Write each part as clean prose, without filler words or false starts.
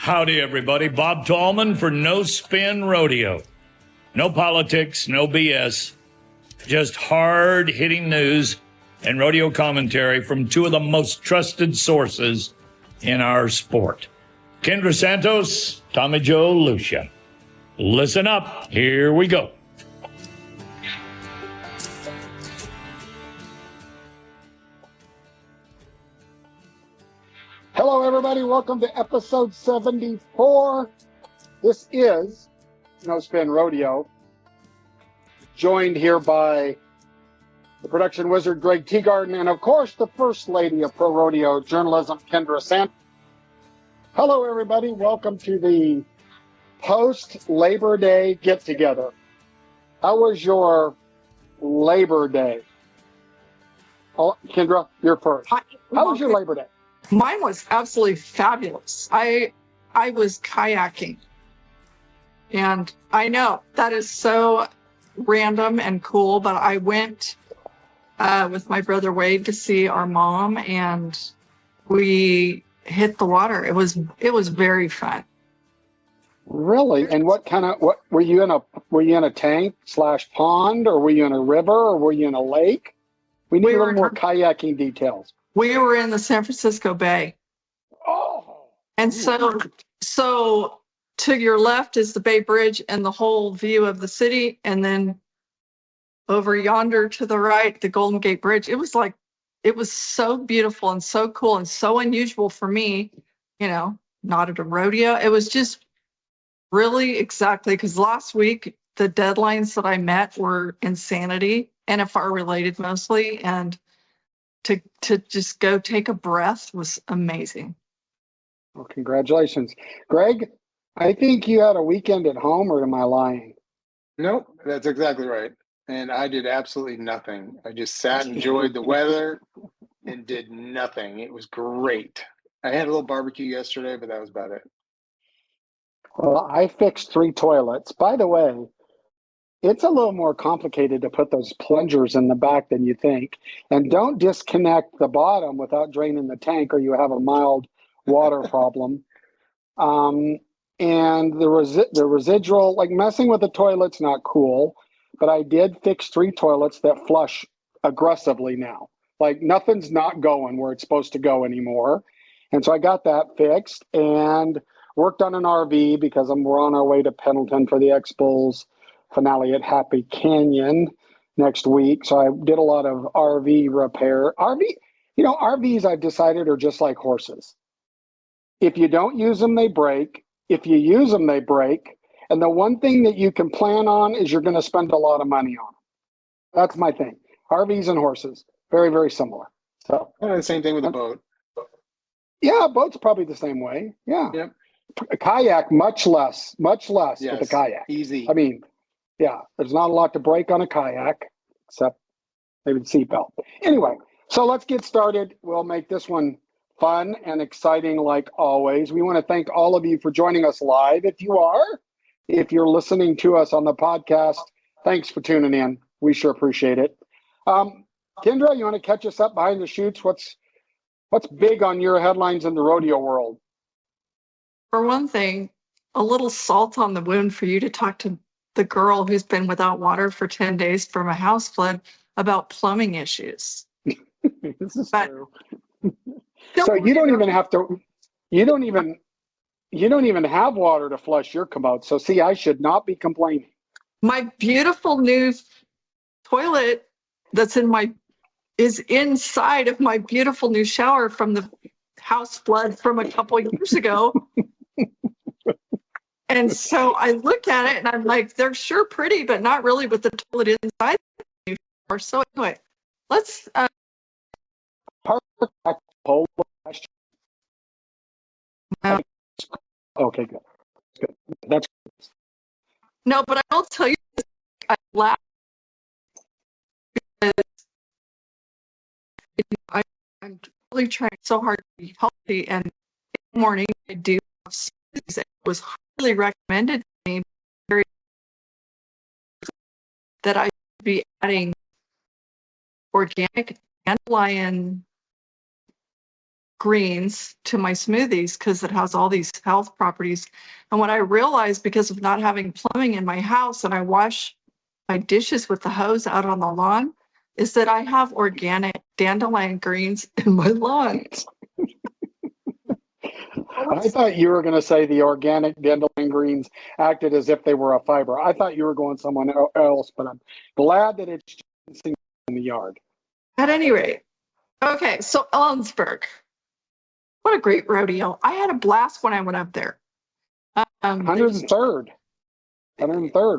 Howdy, everybody. Bob Tallman for No Spin Rodeo. No politics, no BS, just hard-hitting news and rodeo commentary from two of the most trusted sources in our sport. Kendra Santos, Tommy Joe Lucia. Listen up. Here we go. Hello, everybody. Welcome to episode 74. This is No Spin Rodeo. Joined here by the production wizard, Greg Teagarden, and of course, the first lady of pro rodeo journalism, Kendra Santos. Hello, everybody. Welcome to the post-Labor Day get-together. How was your Labor Day? Oh, Kendra, you're first. How was your Labor Day? Mine was absolutely fabulous. I was kayaking. And I know that is so random and cool, but I went with my brother Wade to see our mom, and we hit the water. It was very fun. Really? And what were you in a tank / pond, or were you in a river, or were you in a lake? We need a little more kayaking details. We were in the San Francisco Bay. Oh. And so to your left is the Bay Bridge and the whole view of the city, and then over yonder to the right, the Golden Gate Bridge. It was so beautiful and so cool and so unusual for me, not at a rodeo. It was just really exactly, because last week the deadlines that I met were insanity, NFR related mostly, and to just go take a breath was amazing. Well, congratulations. Greg, I think you had a weekend at home, or am I lying? Nope, that's exactly right. And I did absolutely nothing. I just sat, enjoyed the weather, and did nothing. It was great. I had a little barbecue yesterday, but that was about it. Well, I fixed 3 toilets. By the way, it's a little more complicated to put those plungers in the back than you think. And don't disconnect the bottom without draining the tank, or you have a mild water problem. And the residual, like messing with the toilet's not cool, but I did fix 3 toilets that flush aggressively now. Like nothing's not going where it's supposed to go anymore. And so I got that fixed and worked on an RV because we're on our way to Pendleton for the X-Bulls finale at Happy Canyon next week. So I did a lot of RV repair. RVs I've decided are just like horses. If you don't use them, they break. If you use them, they break. And the one thing that you can plan on is you're going to spend a lot of money on them. That's my thing. RVs and horses, very, very similar. So The same thing with a boat. Yeah, a boat's probably the same way. Yeah. Yep. A kayak, much less Yes, with a kayak. easy. I mean, yeah, there's not a lot to break on a kayak, except maybe the seatbelt. Anyway, so let's get started. We'll make this one fun and exciting like always. We want to thank all of you for joining us live. If you're listening to us on the podcast, thanks for tuning in. We sure appreciate it. Kendra, you want to catch us up behind the chutes? What's big on your headlines in the rodeo world? For one thing, a little salt on the wound for you to talk to the girl who's been without water for 10 days from a house flood about plumbing issues. This is true. So you don't even have to. You don't even have water to flush your commode. So see, I should not be complaining. My beautiful new toilet is inside of my beautiful new shower from the house flood from a couple years ago. And so I look at it and I'm like, they're sure pretty, but not really with the toilet inside the new shower. So anyway, let's Okay, good. That's no, but I will tell you this, I laugh because I'm really trying so hard to be healthy, and in the morning I do have smoothies. It was highly recommended to me that I should be adding organic dandelion greens to my smoothies because it has all these health properties. And what I realized, because of not having plumbing in my house and I wash my dishes with the hose out on the lawn, is that I have organic dandelion greens in my lawn. I thought you were going to say the organic dandelion greens acted as if they were a fiber. I thought you were going someone else, but I'm glad that it's in the yard. At any rate, okay, so Ellensburg, what a great rodeo. I had a blast when I went up there. 103rd,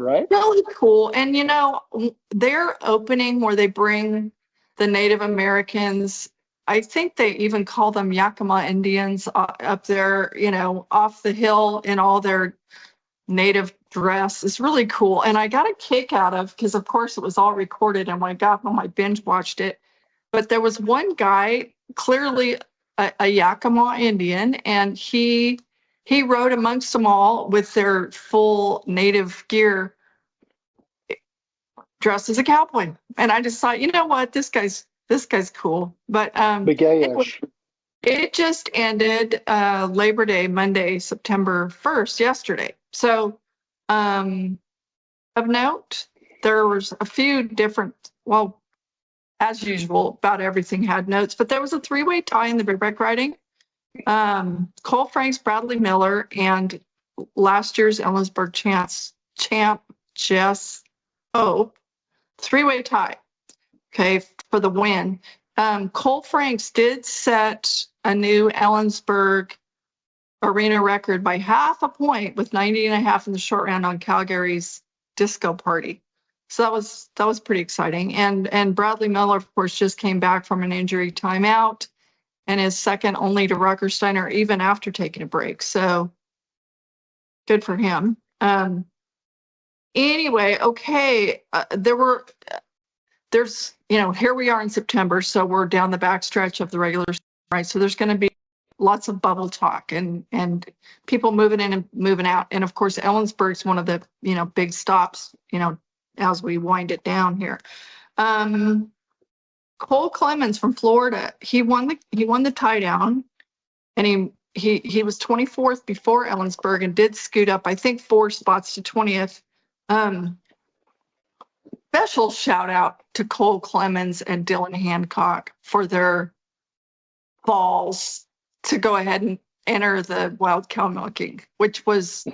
right? Really cool. And you know, their opening where they bring the Native Americans, I think they even call them Yakima Indians up there, you know, off the hill in all their native dress is really cool. And I got a kick out of, because of course it was all recorded and when I got home I binge watched it. But there was one guy, clearly a Yakima Indian, and he rode amongst them all with their full native gear, dressed as a cowboy. And I just thought, you know what, this guy's cool. But Begayish. it just ended Labor Day, Monday, September 1st, yesterday. So of note, there was a few different, well, as usual, about everything had notes, but there was a three-way tie in the big break riding. Cole Franks, Bradley Miller, and last year's Ellensburg champ Jess Hope, three-way tie, okay, for the win. Cole Franks did set a new Ellensburg arena record by half a point with 90.5 in the short round on Calgary's disco party. So that was pretty exciting. And Bradley Miller, of course, just came back from an injury timeout and is second only to Ruckersteiner even after taking a break. So good for him. Anyway, okay, there's, you know, here we are in September, so we're down the backstretch of the regular season, right? So there's going to be lots of bubble talk and people moving in and moving out. And of course, Ellensburg's one of the, you know, big stops, you know, as we wind it down here. Cole Clemens from Florida, he won the tie down, and he was 24th before Ellensburg and did scoot up, I think, 4 spots to 20th. Special shout out to Cole Clemens and Dylan Hancock for their balls to go ahead and enter the wild cow milking, which was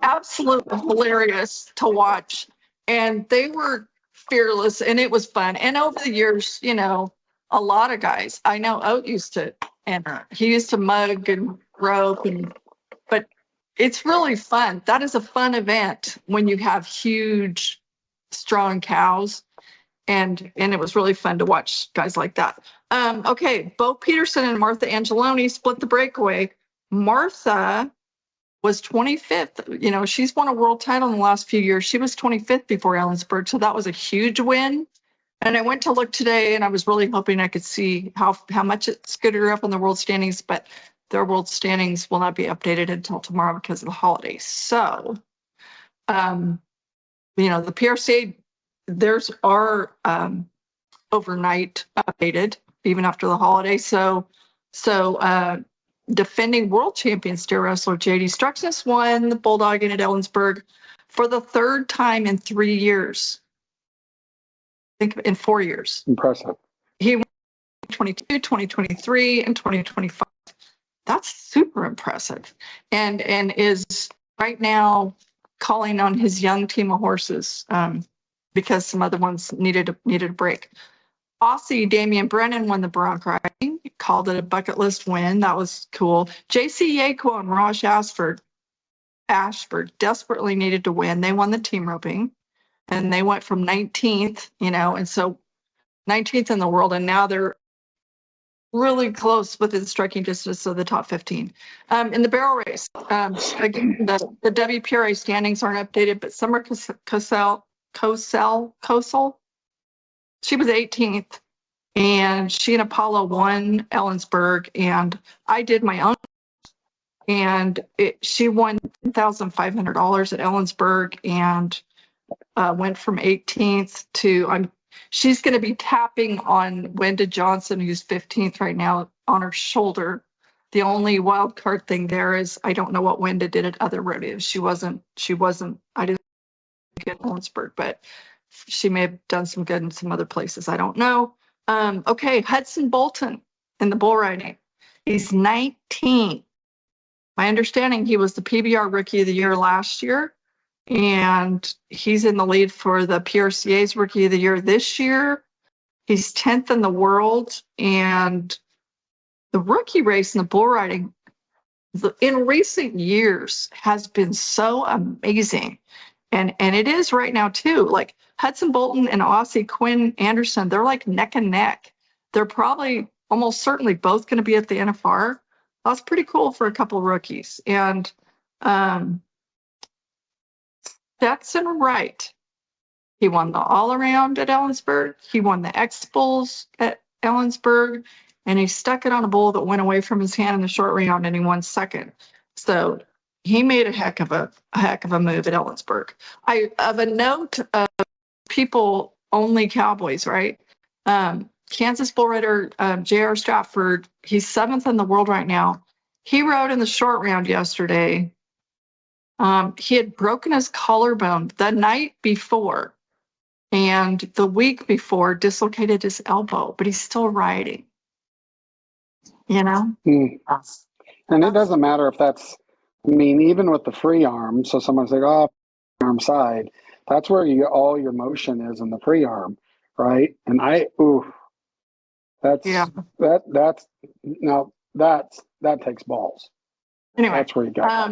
absolutely hilarious to watch. And they were fearless and it was fun. And over the years, you know, a lot of guys, I know Oat used to enter. He used to mug and rope, but it's really fun. That is a fun event when you have huge, strong cows. And it was really fun to watch guys like that. Okay, Bo Peterson and Martha Angeloni split the breakaway. Martha was 25th. You know, she's won a world title in the last few years. She was 25th before Ellensburg, so that was a huge win. And I went to look today, and I was really hoping I could see how much it scooted her up in the world standings, but their world standings will not be updated until tomorrow because of the holidays. So, you know, the PRCA, there's our overnight updated even after the holiday. So defending world champion steer wrestler JD Struxness won the Bulldog in at Ellensburg for the third time in 3 years. I think in 4 years. Impressive. He won 2022, 2023, and 2025. That's super impressive. And is right now calling on his young team of horses because some other ones needed a break. Aussie Damian Brennan won the bronc riding, called it a bucket list win. That was cool. JC Yako and Raj Ashford desperately needed to win. They won the team roping, and they went from 19th, you know, and so 19th in the world, and now they're really close within striking distance of the top 15. In the barrel race, again, the WPRA standings aren't updated, but Summer Kosel, she was 18th, and she and Apollo won Ellensburg, and I did my own, and she won $10,500 at Ellensburg and went from 18th to, she's going to be tapping on Wenda Johnson, who's 15th right now, on her shoulder The only wild card thing there is I don't know what Wenda did at other rodeos. She wasn't, I didn't get Owensburg, but she may have done some good in some other places. I don't know. Okay, Hudson Bolton in the bull riding. He's 19. My understanding, he was the PBR Rookie of the Year last year, and he's in the lead for the PRCA's Rookie of the Year this year. He's 10th in the world, and the rookie race in the bull riding in recent years has been so amazing. And it is right now too. Like Hudson Bolton and Aussie Quinn Anderson, they're like neck and neck. They're probably almost certainly both going to be at the NFR. That's pretty cool for a couple of rookies. And Stetson Wright, he won the all around at Ellensburg. He won the X Bulls at Ellensburg, and he stuck it on a bull that went away from his hand in the short round, and he won second. So he made a heck of a move at Ellensburg. Of a note of people only Cowboys, right? Kansas bull rider J.R. Stratford, he's 7th in the world right now. He rode in the short round yesterday. He had broken his collarbone the night before, and the week before dislocated his elbow, but he's still riding. You know? And it doesn't matter if that's, I mean, even with the free arm, so someone's like, oh, arm side, that's where all your motion is in the free arm, right? And that takes balls. Anyway, that's where you got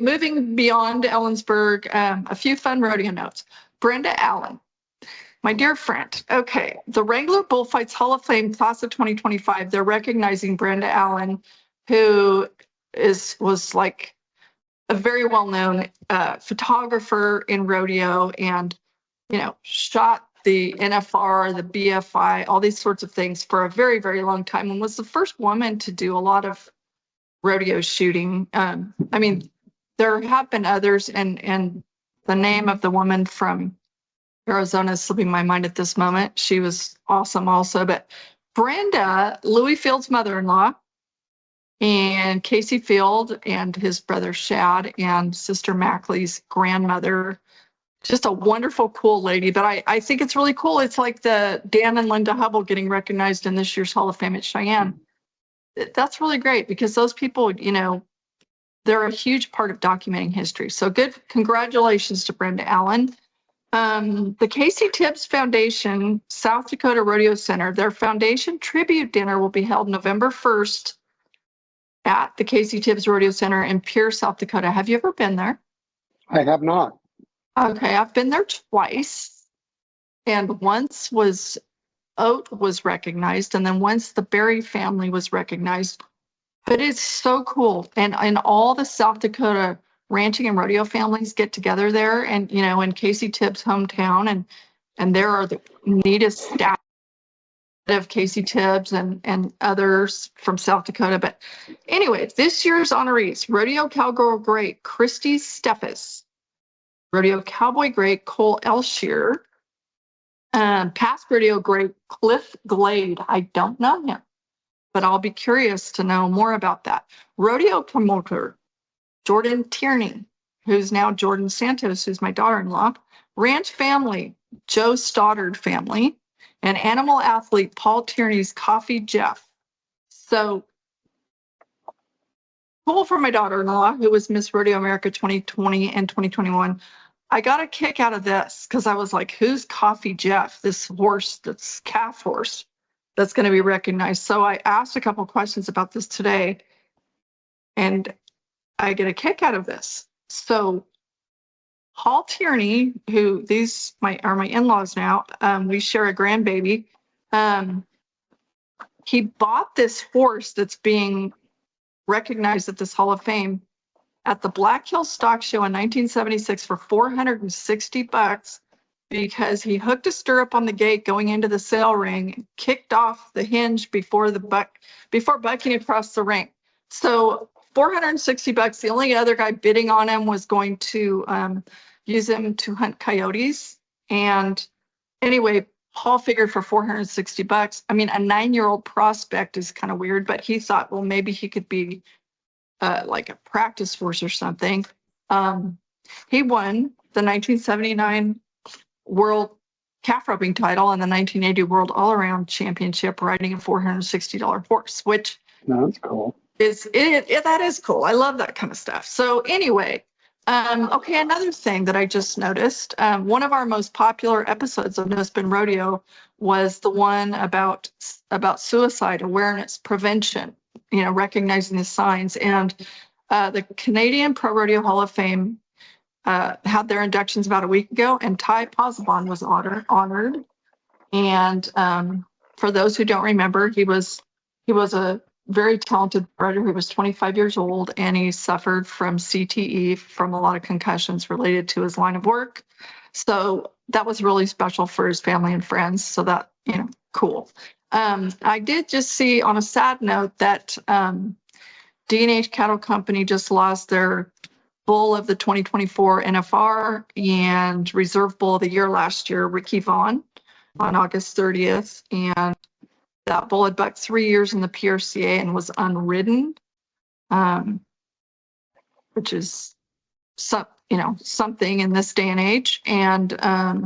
moving beyond Ellensburg, a few fun rodeo notes. Brenda Allen, my dear friend. Okay, the Wrangler Bullfights Hall of Fame class of 2025, they're recognizing Brenda Allen, who was like a very well-known photographer in rodeo, and shot the NFR, the BFI, all these sorts of things for a very, very long time, and was the first woman to do a lot of rodeo shooting. I mean, there have been others, and the name of the woman from Arizona is slipping my mind at this moment. She was awesome also. But Brenda, Louis Field's mother-in-law, and Casey Field and his brother Shad and sister Mackley's grandmother, just a wonderful, cool lady. But I think it's really cool. It's like the Dan and Linda Hubble getting recognized in this year's Hall of Fame at Cheyenne. That's really great because those people, they're a huge part of documenting history. So good. Congratulations to Brenda Allen. The Casey Tibbs Foundation, South Dakota Rodeo Center, their foundation tribute dinner will be held November 1st at the Casey Tibbs Rodeo Center in Pierce, South Dakota. Have you ever been there? I have not. Okay, I've been there twice. And once Oat was recognized, and then once the Berry family was recognized. But it's so cool. And all the South Dakota ranching and rodeo families get together there, and in Casey Tibbs' hometown, and there are the neatest staff of Casey Tibbs and others from South Dakota. But anyway, this year's honorees: Rodeo Cowgirl great Christy Steffes, Rodeo Cowboy great Cole Elshier, past rodeo great Cliff Glade. I don't know him, but I'll be curious to know more about that. Rodeo promoter Jordan Tierney, who's now Jordan Santos, who's my daughter-in-law. Ranch family, Joe Stoddard family, and animal athlete Paul Tierney's Coffee Jeff. So cool for my daughter-in-law, who was Miss Rodeo America 2020 and 2021. I got a kick out of this because I was like, who's Coffee Jeff? This horse, this calf horse that's going to be recognized. So I asked a couple questions about this today, and I get a kick out of this. So Paul Tierney, who these are my in-laws now, we share a grandbaby. He bought this horse that's being recognized at this Hall of Fame at the Black Hills Stock Show in 1976 for $460 because he hooked a stirrup on the gate going into the sale ring, kicked off the hinge before bucking across the ring. So $460. The only other guy bidding on him was going to use him to hunt coyotes. And anyway, Hall figured for $460. I mean, a 9-year-old prospect is kind of weird, but he thought, well, maybe he could be like a practice horse or something. He won the 1979 World Calf Roping title and the 1980 World All-Around Championship riding a $460 horse, which That's cool. that is cool. I love that kind of stuff. So anyway, okay, another thing that I just noticed, one of our most popular episodes of No Spin Rodeo was the one about suicide awareness prevention, recognizing the signs. And the Canadian Pro Rodeo Hall of Fame had their inductions about a week ago, and Ty Posabon was honored. And for those who don't remember, he was a very talented rider. He was 25 years old, and he suffered from CTE, from a lot of concussions related to his line of work. So that was really special for his family and friends. So that, cool. I did just see, on a sad note, that D&H Cattle Company just lost their bull of the 2024 NFR and reserve bull of the year last year, Ricky Vaughn, on August 30th. And that bull had bucked 3 years in the PRCA and was unridden, which is something in this day and age. And I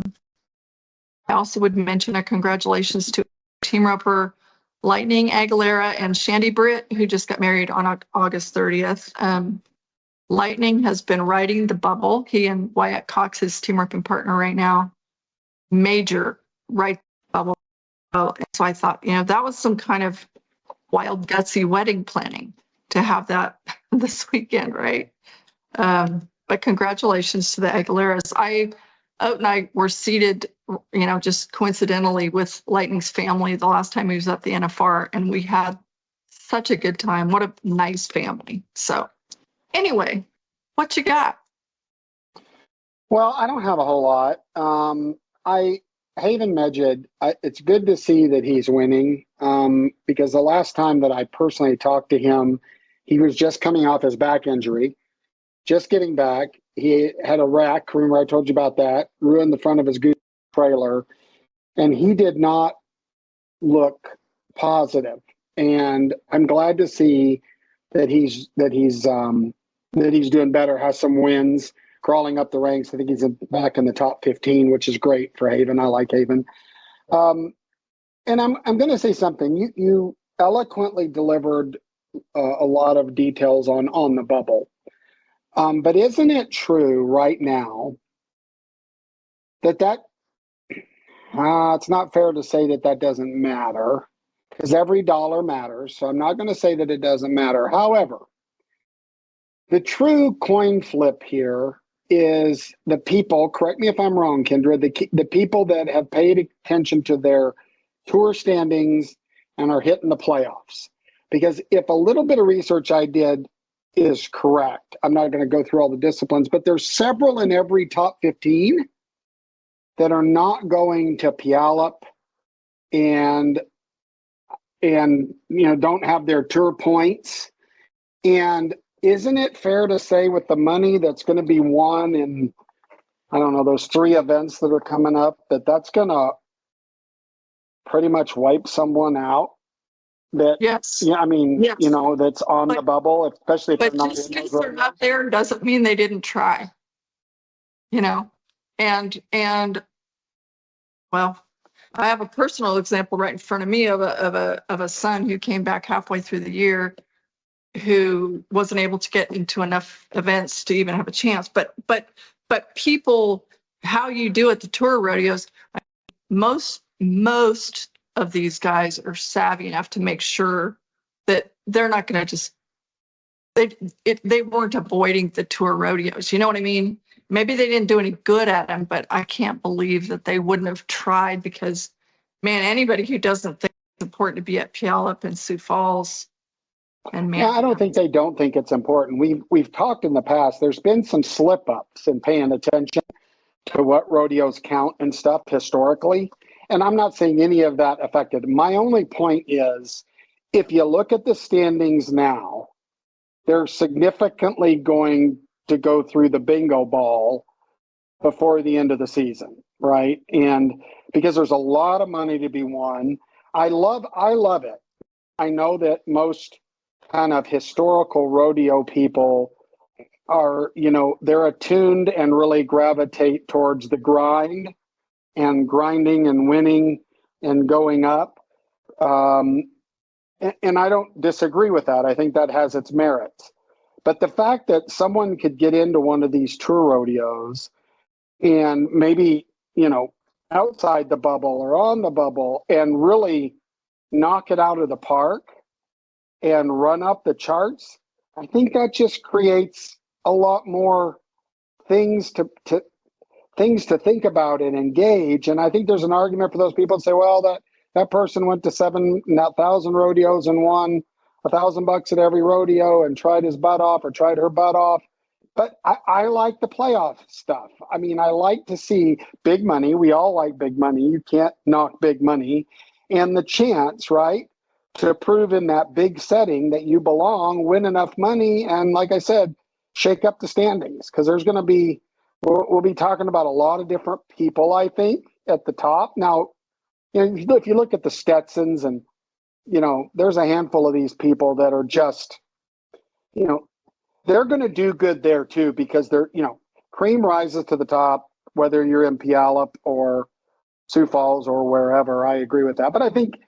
also would mention a congratulations to team roper Lightning Aguilera and Shandy Britt, who just got married on August 30th. Lightning has been riding the bubble. He and Wyatt Cox, his team roping partner right now, major ride bubble. And so I thought, that was some kind of wild, gutsy wedding planning to have that this weekend, right? But congratulations to the Aguileras. Oat and I were seated, just coincidentally with Lightning's family the last time he was at the NFR, and we had such a good time. What a nice family. So anyway, what you got? Well, I don't have a whole lot. Haven Medjed, it's good to see that he's winning, because the last time that I personally talked to him, he was just coming off his back injury, just getting back. He had a wreck, remember I told you about that, ruined the front of his goose trailer, and he did not look positive. And I'm glad to see that he's doing better, has some wins, crawling up the ranks. I think he's back in the top 15, which is great for Haven. I like Haven. And I'm going to say something. You eloquently delivered a lot of details on the bubble. But isn't it true right now that it's not fair to say that doesn't matter, because every dollar matters. So I'm not going to say that it doesn't matter. However, the true coin flip here is the people, correct me if I'm wrong, Kendra, the people that have paid attention to their tour standings and are hitting the playoffs. Because if a little bit of research I did is correct, I'm not going to go through all the disciplines, but there's several in every top 15 that are not going to Puyallup and don't have their tour points. And isn't it fair to say, with the money that's going to be won in, I don't know, those 3 events that are coming up, that's going to pretty much wipe someone out? Yes. Yeah, I mean, yes. That's on the bubble, especially if but they're not just in because those they're not there doesn't mean they didn't try. And well, I have a personal example right in front of me of a son who came back halfway through the year, who wasn't able to get into enough events to even have a chance. But people, how you do at the tour rodeos, most of these guys are savvy enough to make sure that they're not going to just, they weren't avoiding the tour rodeos. You know what I mean? Maybe they didn't do any good at them, but I can't believe that they wouldn't have tried, because, man, anybody who doesn't think it's important to be at Puyallup and Sioux Falls, and man, Yeah, I don't think they don't think it's important. We've talked in the past. There's been some slip ups in paying attention to what rodeos count and stuff historically, and I'm not saying any of that affected. My only point is, if you look at the standings now, they're significantly going to go through the bingo ball before the end of the season. right? And because there's a lot of money to be won. I love it. I know that most kind of historical rodeo people are, they're attuned and really gravitate towards the grind and grinding and winning and going up. And I don't disagree with that. I think that has its merits. But the fact that someone could get into one of these tour rodeos and maybe, outside the bubble or on the bubble and really knock it out of the park and run up the charts, I think that just creates a lot more things to think about and engage. And I think there's an argument for those people to say, well, that person went to 7,000 rodeos and won $1,000 at every rodeo and tried his butt off or tried her butt off. But I like the playoff stuff. I mean, I like to see big money. We all like big money. You can't knock big money. And the chance, right, to prove in that big setting that you belong, win enough money, and like I said, shake up the standings. Because there's going to be, we'll be talking about a lot of different people, I think, at the top. Now, if you look at the Stetsons and, there's a handful of these people that are just, they're going to do good there too, because they're, cream rises to the top, whether you're in Puyallup or Sioux Falls or wherever. I agree with that. But I think,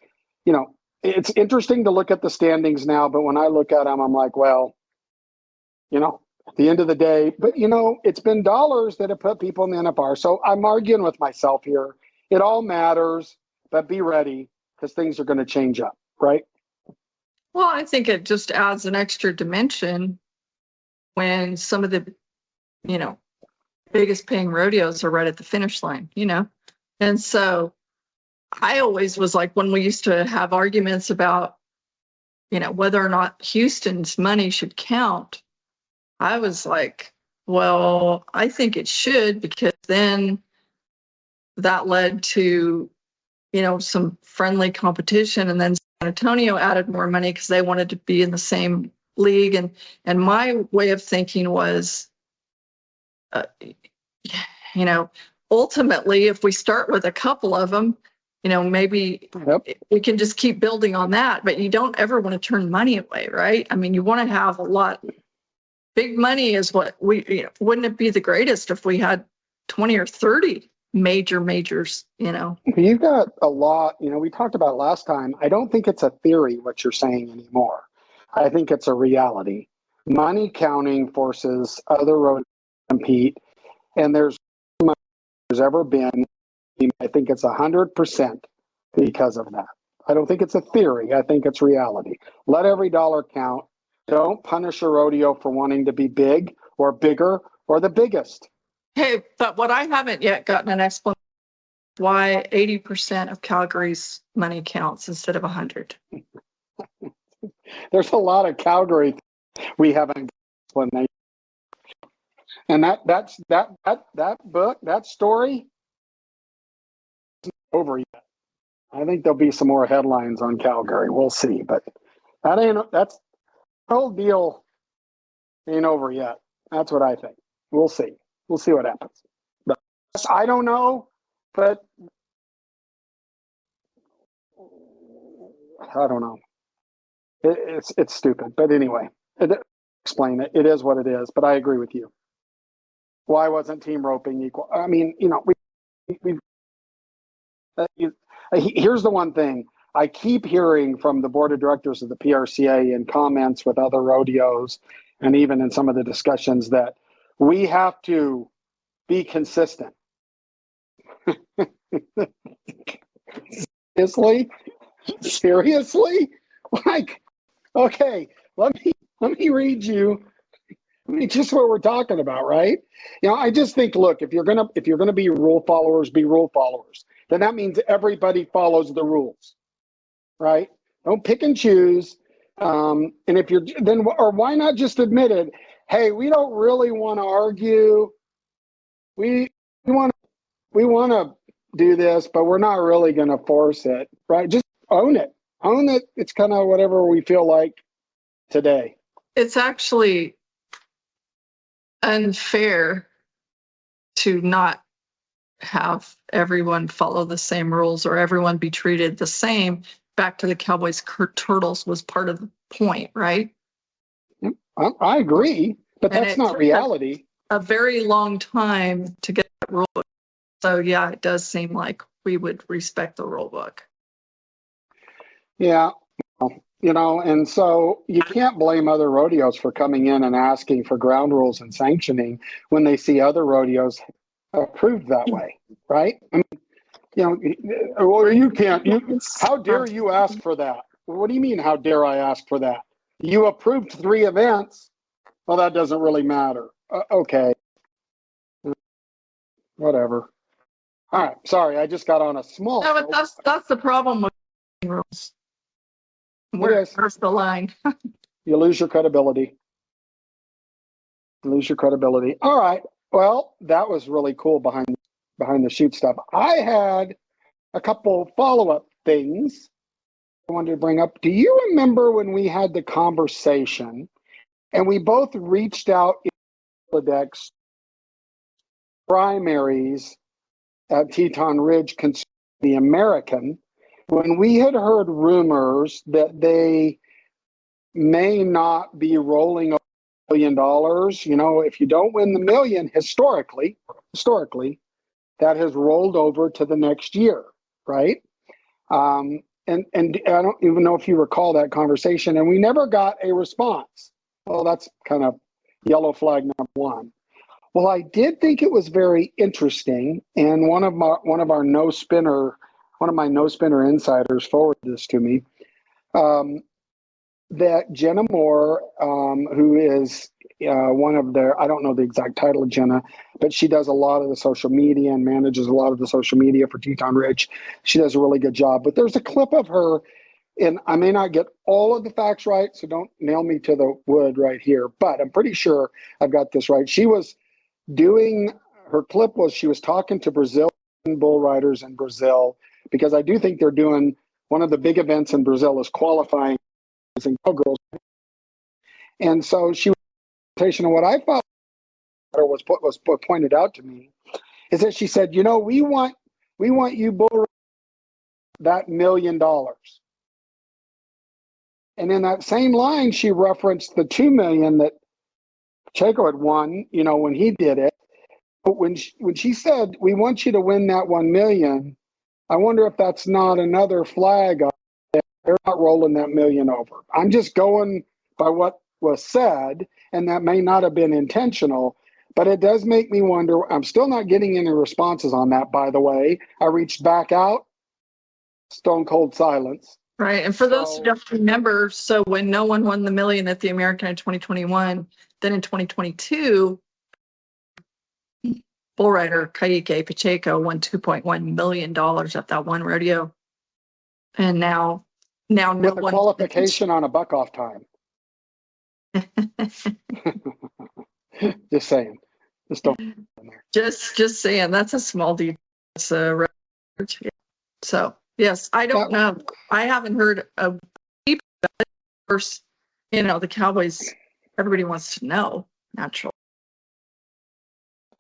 it's interesting to look at the standings now, but when I look at them, I'm like, well, at the end of the day, but it's been dollars that have put people in the NFR. So I'm arguing with myself here. It all matters, but be ready because things are going to change up, right? Well, I think it just adds an extra dimension when some of the, biggest paying rodeos are right at the finish line, And so I always was like, when we used to have arguments about, whether or not Houston's money should count, I was like, well, I think it should, because then that led to, some friendly competition. And then San Antonio added more money because they wanted to be in the same league. And my way of thinking was, ultimately, if we start with a couple of them, maybe we can just keep building on that. But you don't ever want to turn money away, right? I mean, you want to have a lot. Big money is what wouldn't it be the greatest if we had 20 or 30 majors, You've got a lot, we talked about last time. I don't think it's a theory what you're saying anymore. I think it's a reality. Money counting forces other roads to compete, and there's ever been. I think it's 100% because of that. I don't think it's a theory. I think it's reality. Let every dollar count. Don't punish a rodeo for wanting to be big or bigger or the biggest. Hey, but what I haven't yet gotten an explanation why 80% of Calgary's money counts instead of 100. There's a lot of Calgary we haven't explanation. And that book, that story isn't over yet. I think there'll be some more headlines on Calgary. We'll see, but that's the whole deal ain't over yet. That's what I think. We'll see. We'll see what happens. But I don't know, but I don't know. It's stupid. But anyway, explain it. It is what it is. But I agree with you. Why wasn't team roping equal? I mean, here's the one thing I keep hearing from the board of directors of the PRCA in comments with other rodeos, and even in some of the discussions, that we have to be consistent. Seriously? Like, okay, let me read you. Just what we're talking about, right? I just think, look, if you're gonna be rule followers, be rule followers. Then that means everybody follows the rules, right? Don't pick and choose. And if you're then, or why not just admit it? Hey, we don't really want to argue. We want to do this, but we're not really going to force it, right? Just own it. Own it. It's kind of whatever we feel like today. It's actually unfair to not have everyone follow the same rules or everyone be treated the same. Back to the Cowboys, Kurt Turtles was part of the point, right? I agree, but And that's it not took reality. a very long time to get that rule book. So yeah, it does seem like we would respect the rule book. Yeah. And so you can't blame other rodeos for coming in and asking for ground rules and sanctioning when they see other rodeos approved that way, right? I mean, or you can't. How dare you ask for that? What do you mean? How dare I ask for that? You approved 3 events. Well, that doesn't really matter. Okay, whatever. All right. Sorry, I just got on a small. No, but that's the problem with rules. It Where's the line? You lose your credibility. All right. Well, that was really cool behind the shoot stuff. I had a couple follow-up things I wanted to bring up. Do you remember when we had the conversation and we both reached out in Rolodex primaries at Teton Ridge concerning the American, when we had heard rumors that they may not be rolling over $1 million? If you don't win the million, historically, that has rolled over to the next year, right? And I don't even know if you recall that conversation, and we never got a response. Well, that's kind of yellow flag number 1. Well, I did think it was very interesting, and one of my no spinner insiders forwarded this to me. That Jenna Moore, who is one of I don't know the exact title of Jenna, but she does a lot of the social media and manages a lot of the social media for Teton Ridge. She does a really good job. But there's a clip of her, and I may not get all of the facts right, so don't nail me to the wood right here, but I'm pretty sure I've got this right. She was she was talking to Brazilian bull riders in Brazil, because I do think they're doing one of the big events in Brazil is qualifying and girls. And so she was, and what I thought was pointed out to me is that she said, we want you bull that $1 million. And in that same line, she referenced the 2 million that Pacheco had won, when he did it. But when she said, we want you to win that 1 million, I wonder if that's not another flag up. They're not rolling that $1 million over. I'm just going by what was said, and that may not have been intentional, but it does make me wonder. I'm still not getting any responses on that, by the way. I reached back out, stone cold silence. Right. And for those who don't remember, so when no one won the million at the American in 2021, then in 2022, bull rider Kaique Pacheco won $2.1 million at that one rodeo. And now no with a one qualification on a buck off time. Just saying. Just don't. Just saying, that's a small detail. So yes, I don't know. I haven't heard of people. Of course, the Cowboys, everybody wants to know, naturally.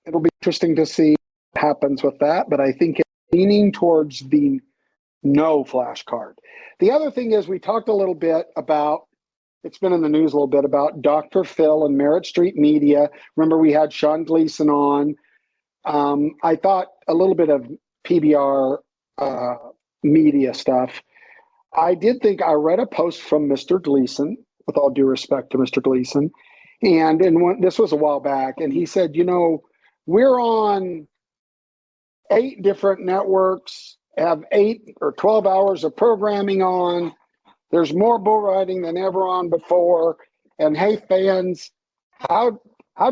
It'll be interesting to see what happens with that, but I think it's leaning towards the no flashcard. The other thing is, we talked a little bit about, it's been in the news a little bit, about Dr. Phil and Merritt Street Media. Remember, we had Sean Gleason on. I thought a little bit of PBR media stuff. I did think I read a post from Mr. Gleason, with all due respect to Mr. Gleason, and this was a while back, and he said, we're on 8 different networks, have 8 or 12 hours of programming on. There's more bull riding than ever on before. And hey, fans, how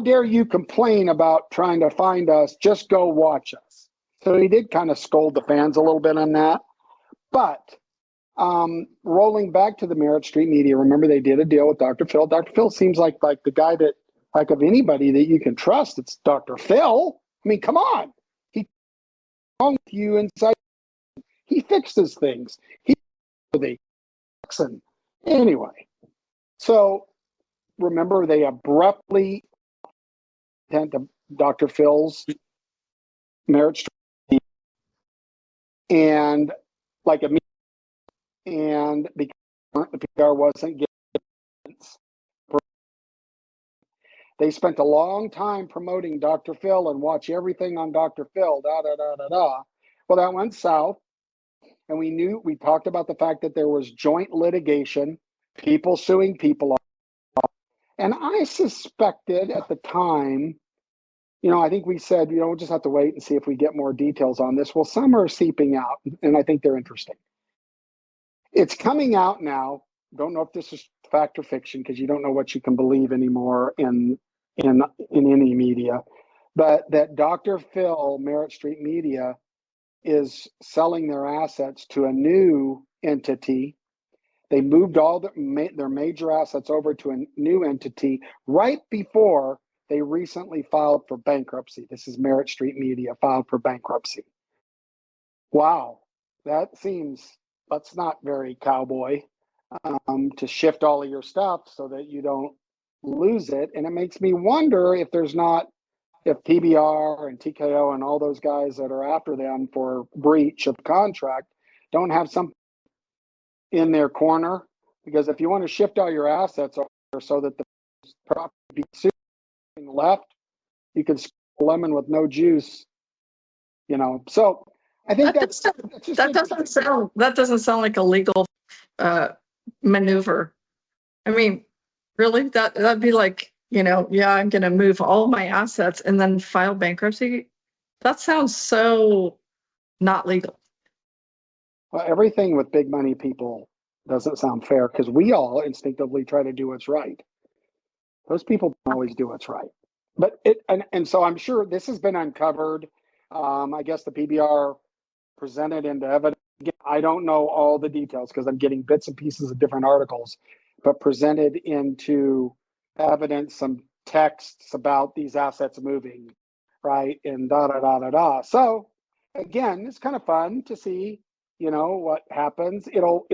dare you complain about trying to find us? Just go watch us. So he did kind of scold the fans a little bit on that. But rolling back to the Merritt Street Media, remember they did a deal with Dr. Phil. Dr. Phil seems like the guy that, like, of anybody that you can trust, it's Dr. Phil. I mean, come on. He's wrong with you inside. He fixes things. Anyway, so remember they abruptly sent Dr. Phil's Merritt Street and like a and because the PR wasn't getting, they spent a long time promoting Dr. Phil and watch everything on Dr. Phil, da da da da da. Well, that went south, and we talked about the fact that there was joint litigation, people suing people, and I suspected at the time, I think we said, we'll just have to wait and see if we get more details on this. Well, some are seeping out, and I think they're interesting. It's coming out now. Don't know if this is fact or fiction because you don't know what you can believe anymore in any media, but that Dr. Phil, Merritt Street Media, is selling their assets to a new entity. They moved all their major assets over to a new entity right before they recently filed for bankruptcy. This is Merritt Street Media filed for bankruptcy. Wow, that's not very cowboy, to shift all of your stuff so that you don't lose it. And it makes me wonder if PBR and TKO and all those guys that are after them for breach of contract don't have some in their corner. Because if you want to shift all your assets over so that the property be left, you can squeeze a lemon with no juice, So I think that doesn't sound like a legal maneuver. I mean, really, that'd be like, I'm going to move all my assets and then file bankruptcy. That sounds so not legal. Well, everything with big money people doesn't sound fair because we all instinctively try to do what's right. Those people don't always do what's right. But so I'm sure this has been uncovered. I guess the PBR presented into evidence. Again, I don't know all the details because I'm getting bits and pieces of different articles, but presented into evidence some texts about these assets moving, right? And da da da da da. So again, it's kind of fun to see, what happens. It'll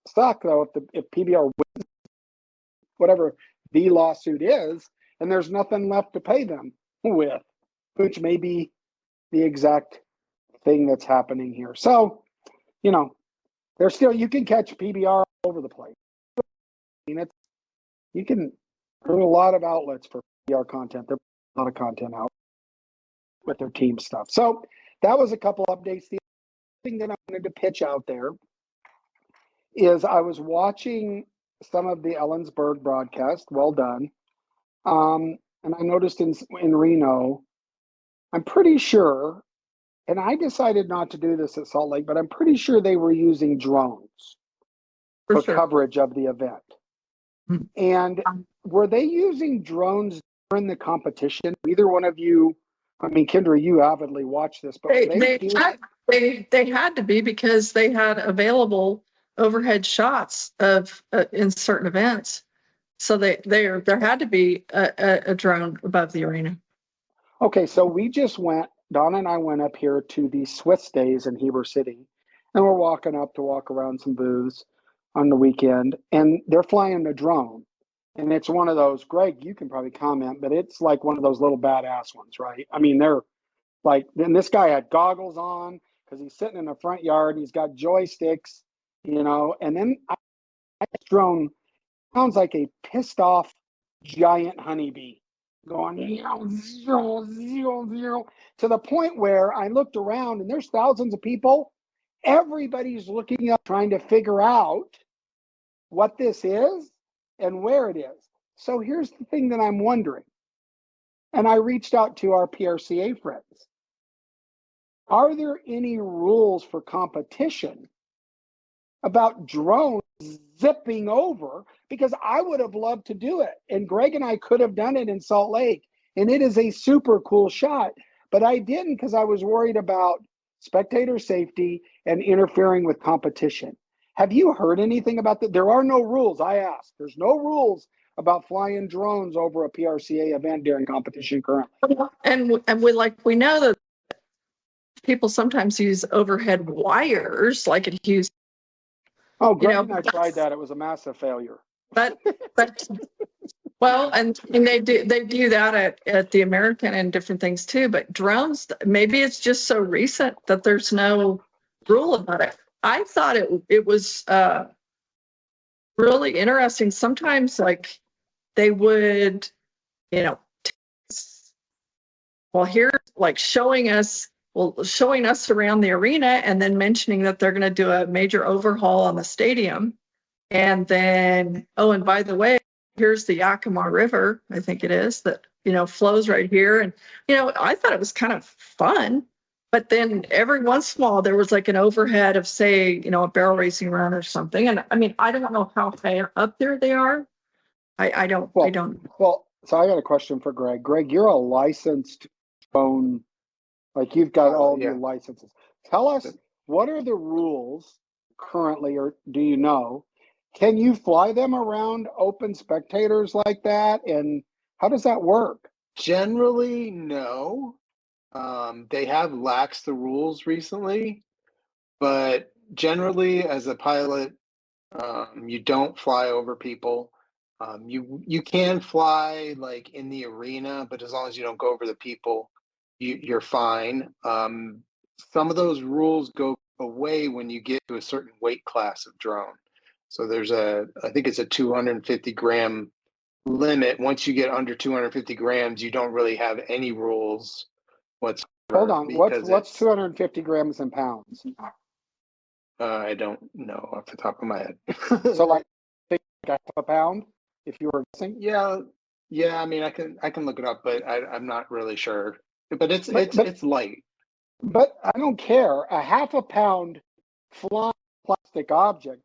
suck though if PBR wins whatever the lawsuit is, and there's nothing left to pay them with, which may be the exact thing that's happening here. So, there's still, you can catch PBR all over the place. I mean, there's a lot of outlets for PBR content. There's a lot of content out with their team stuff. So that was a couple updates. The other thing that I wanted to pitch out there is I was watching some of the Ellensburg broadcast. Well done. And I noticed in Reno, I'm pretty sure, and I decided not to do this at Salt Lake, but I'm pretty sure they were using drones for coverage of the event. And were they using drones during the competition? Either one of you, I mean, Kendra, you avidly watch this, but they had to be because they had available overhead shots of in certain events. So there had to be a drone above the arena. Okay, so Donna and I went up here to the Swiss Days in Heber City, and we're walking up to walk around some booths on the weekend, and they're flying a drone. And it's one of those, Greg, you can probably comment, but it's like one of those little badass ones, right? I mean, they're like, then this guy had goggles on because he's sitting in the front yard, he's got joysticks, and then this drone sounds like a pissed off giant honeybee going zero, zero, zero, to the point where I looked around and there's thousands of people. Everybody's looking up, trying to figure out what this is and where it is. So here's the thing that I'm wondering. And I reached out to our PRCA friends. Are there any rules for competition about drones zipping over? Because I would have loved to do it. And Greg and I could have done it in Salt Lake. And it is a super cool shot. But I didn't because I was worried about spectator safety and interfering with competition. Have you heard anything about that? There are no rules. I asked. There's no rules about flying drones over a PRCA event during competition currently. And we know that people sometimes use overhead wires, like at Hughes. Oh, Greg and I tried that. It was a massive failure. But Well, and they do that at the American and different things too. But drones, maybe it's just so recent that there's no rule about it. I thought it was really interesting. Sometimes like they would, you know, well, here like showing us around the arena and then mentioning that they're going to do a major overhaul on the stadium. And then, oh, and by the way, here's the Yakima River, I think it is, that, flows right here. And, I thought it was kind of fun. But then every once in a while, there was like an overhead of, say, a barrel racing run or something. And I mean, I don't know how high up there they are. I don't. Well, so I got a question for Greg. Greg, you're a licensed drone, like you've got all your licenses. Tell us, what are the rules currently, or do you know? Can you fly them around open spectators like that? And how does that work? Generally, no. They have laxed the rules recently, but generally, as a pilot, you don't fly over people. You can fly like in the arena, but as long as you don't go over the people, you're fine. Some of those rules go away when you get to a certain weight class of drone. So there's I think it's a 250 gram limit. Once you get under 250 grams, you don't really have any rules whatsoever. Hold on, what's 250 grams in pounds? I don't know off the top of my head. So like half a pound, if you were guessing? Yeah. I mean, I can look it up, but I'm not really sure. But it's light. But I don't care. A half a pound flying plastic object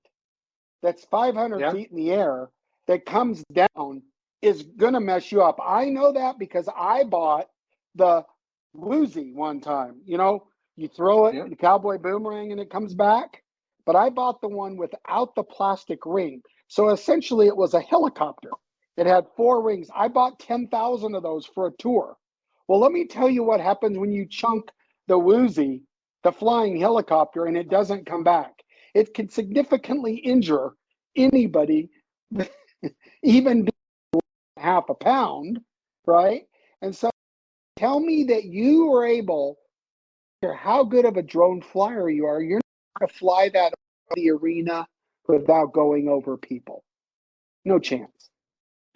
that's 500 feet in the air that comes down is going to mess you up. I know that because I bought the Woozy one time. You throw it, the cowboy boomerang, and it comes back. But I bought the one without the plastic ring. So essentially it was a helicopter. It had 4 rings. I bought 10,000 of those for a tour. Well, let me tell you what happens when you chunk the Woozy, the flying helicopter, and it doesn't come back. It can significantly injure anybody, even half a pound, right? And so tell me that you were able, how good of a drone flyer you are, you're not going to fly that over the arena without going over people. No chance.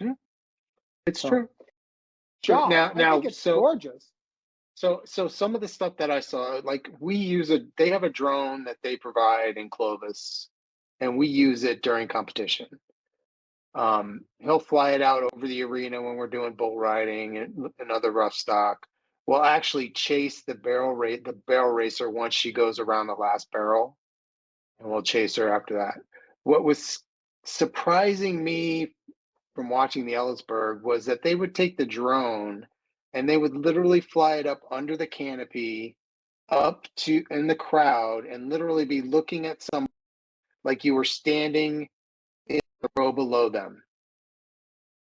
Yeah, it's true. John, I think it's gorgeous. So some of the stuff that I saw, like they have a drone that they provide in Clovis, and we use it during competition. He'll fly it out over the arena when we're doing bull riding and other rough stock. We'll actually chase the barrel racer once she goes around the last barrel, and we'll chase her after that. What was surprising me from watching the Ellisburg was that they would take the drone and they would literally fly it up under the canopy, up to in the crowd, and literally be looking at some like you were standing in the row below them.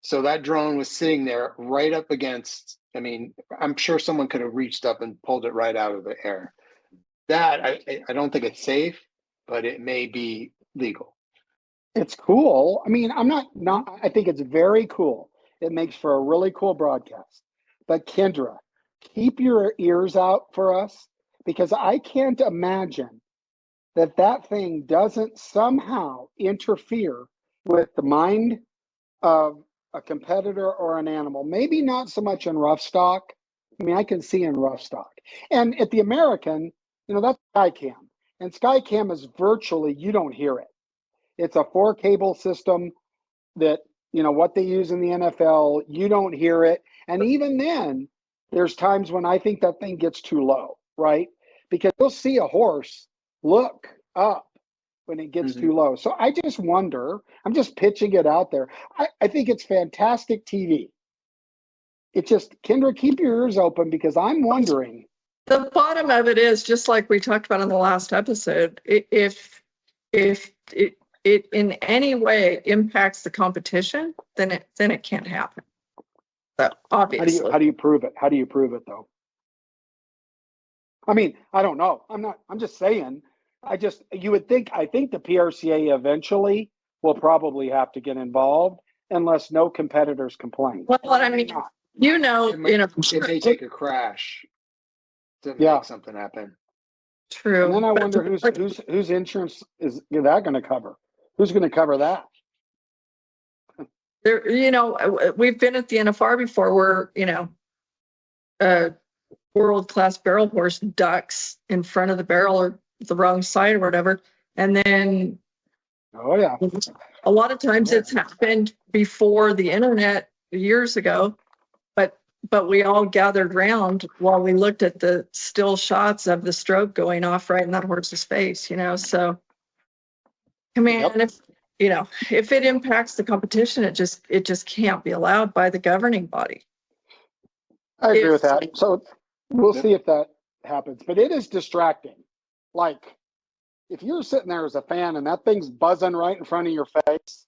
So that drone was sitting there right up against, I mean, I'm sure someone could have reached up and pulled it right out of the air. That, I don't think it's safe, but it may be legal. It's cool. I mean, I think it's very cool. It makes for a really cool broadcast. But Kendra, keep your ears out for us, because I can't imagine that thing doesn't somehow interfere with the mind of a competitor or an animal. Maybe not so much in rough stock. I mean, I can see in rough stock. And at the American, that's Skycam. And Skycam is virtually, you don't hear it. It's a 4 cable system that, what they use in the NFL, you don't hear it. And even then, there's times when I think that thing gets too low, right? Because you'll see a horse look up when it gets too low. So I just wonder, I'm just pitching it out there. I think it's fantastic TV. It's just, Kendra, keep your ears open, because I'm wondering. The bottom of it is, just like we talked about in the last episode, if it in any way impacts the competition, then it can't happen. So obviously. How do you prove it? How do you prove it though? I mean, I don't know. I'm just saying. I think the PRCA eventually will probably have to get involved. unless no competitors complain. Well, I mean, you know, It may take a crash to Yeah. make something happen. true. And then I But wonder whose insurance is that going to cover? Who's going to cover that? there, you know, we've been at the NFR before where, you know, world-class barrel horse ducks in front of the barrel or the wrong side or whatever. And then Oh yeah. a lot of times it's happened before the internet years ago, but we all gathered round while we looked at the still shots of the strobe going off right in that horse's face, you know. So, I mean, Yep. if you know, if it impacts the competition, it just can't be allowed by the governing body. I agree with that. So we'll see if that happens. But it is distracting. Like if you're sitting there as a fan and that thing's buzzing right in front of your face,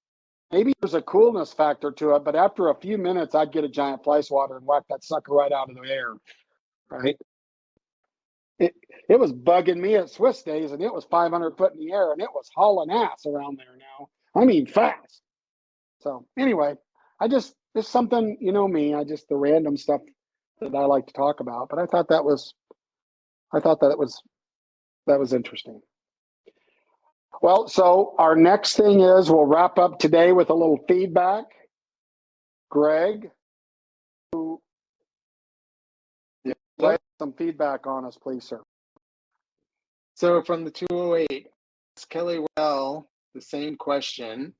maybe there's a coolness factor to it. But after a few minutes, I'd get a giant fly swatter and whack that sucker right out of the air. Right? It was bugging me at Swiss days, and it was 500 foot in the air, and it was hauling ass around there now. I mean, fast. So anyway, it's something, you know me, the random stuff that I like to talk about. But I thought that was interesting. Well, so our next thing is we'll wrap up today with a little feedback. Greg, who lay some feedback on us, please, sir. So from the 208, ask Kelly Well the same question,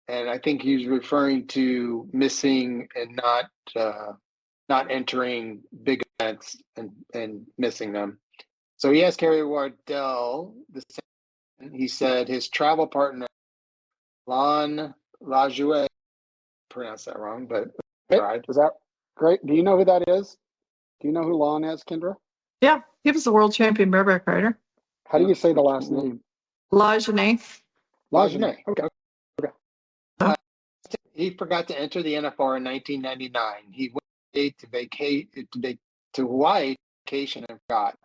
and I think he's referring to missing and not entering big events and missing them. So he asked Kerry Wardell the same. He said his travel partner, Lon Lajoie, pronounced that wrong, but tried. Is that great? Do you know who that is? Do you know who Lon is, Kendra? Yeah, he was the world champion bareback rider. How do you say the last name? Lajoie. Lajoie. Okay. He forgot to enter the NFR in 1999. He went to Hawaii vacation and forgot.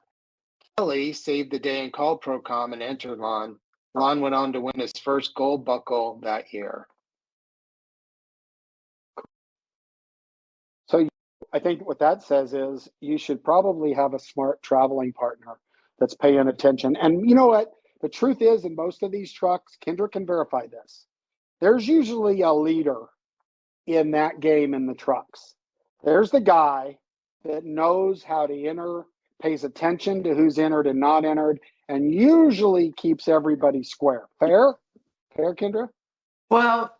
Kelly saved the day and called Procom and entered Lon. Lon went on to win his first gold buckle that year. So I think what that says is you should probably have a smart traveling partner that's paying attention. And you know what? The truth is, in most of these trucks, Kendra can verify this, there's usually a leader in that game in the trucks. There's the guy that knows how to enter, pays attention to who's entered and not entered, and usually keeps everybody square. Fair? Fair, Kendra? Well,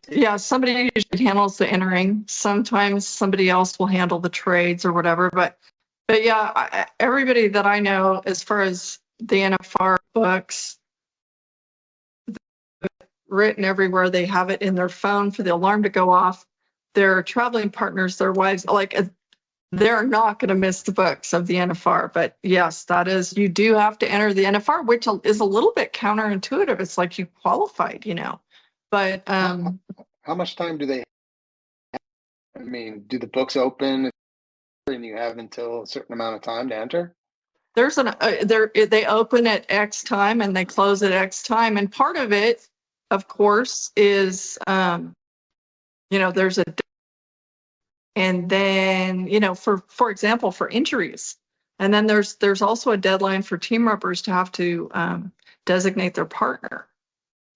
yeah, somebody usually handles the entering. Sometimes somebody else will handle the trades or whatever. But yeah, everybody that I know, as far as the NFR books, written everywhere, they have it in their phone for the alarm to go off. Their traveling partners, their wives, like they're not going to miss the books of the NFR. But yes, that is, you do have to enter the NFR, which is a little bit counterintuitive. It's like you qualified, you know. But how much time do they have? I mean, do the books open and you have until a certain amount of time to enter? There's they open at X time and they close at X time, and part of it, of course, is you know, there's a, and then, you know, for example, for injuries, and then there's also a deadline for team rubbers to have to designate their partner,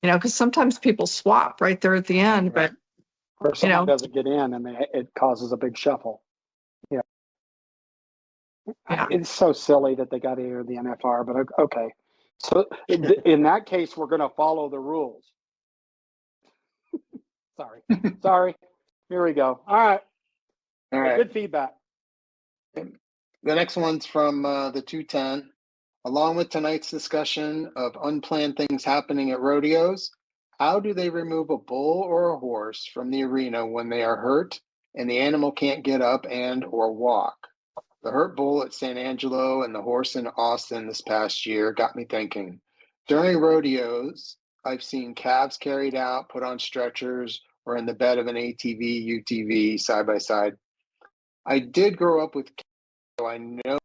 you know, because sometimes people swap right there at the end, but or someone doesn't get in and it causes a big shuffle. Yeah. It's so silly that they got to enter the NFR, but okay. So in that case, we're going to follow the rules. Sorry. Here we go. All right. Good feedback. The next one's from the 210. Along with tonight's discussion of unplanned things happening at rodeos, how do they remove a bull or a horse from the arena when they are hurt and the animal can't get up and or walk? The hurt bull at San Angelo and the horse in Austin this past year got me thinking. During rodeos, I've seen calves carried out, put on stretchers, or in the bed of an ATV, UTV, side by side. I did grow up with calves, so I know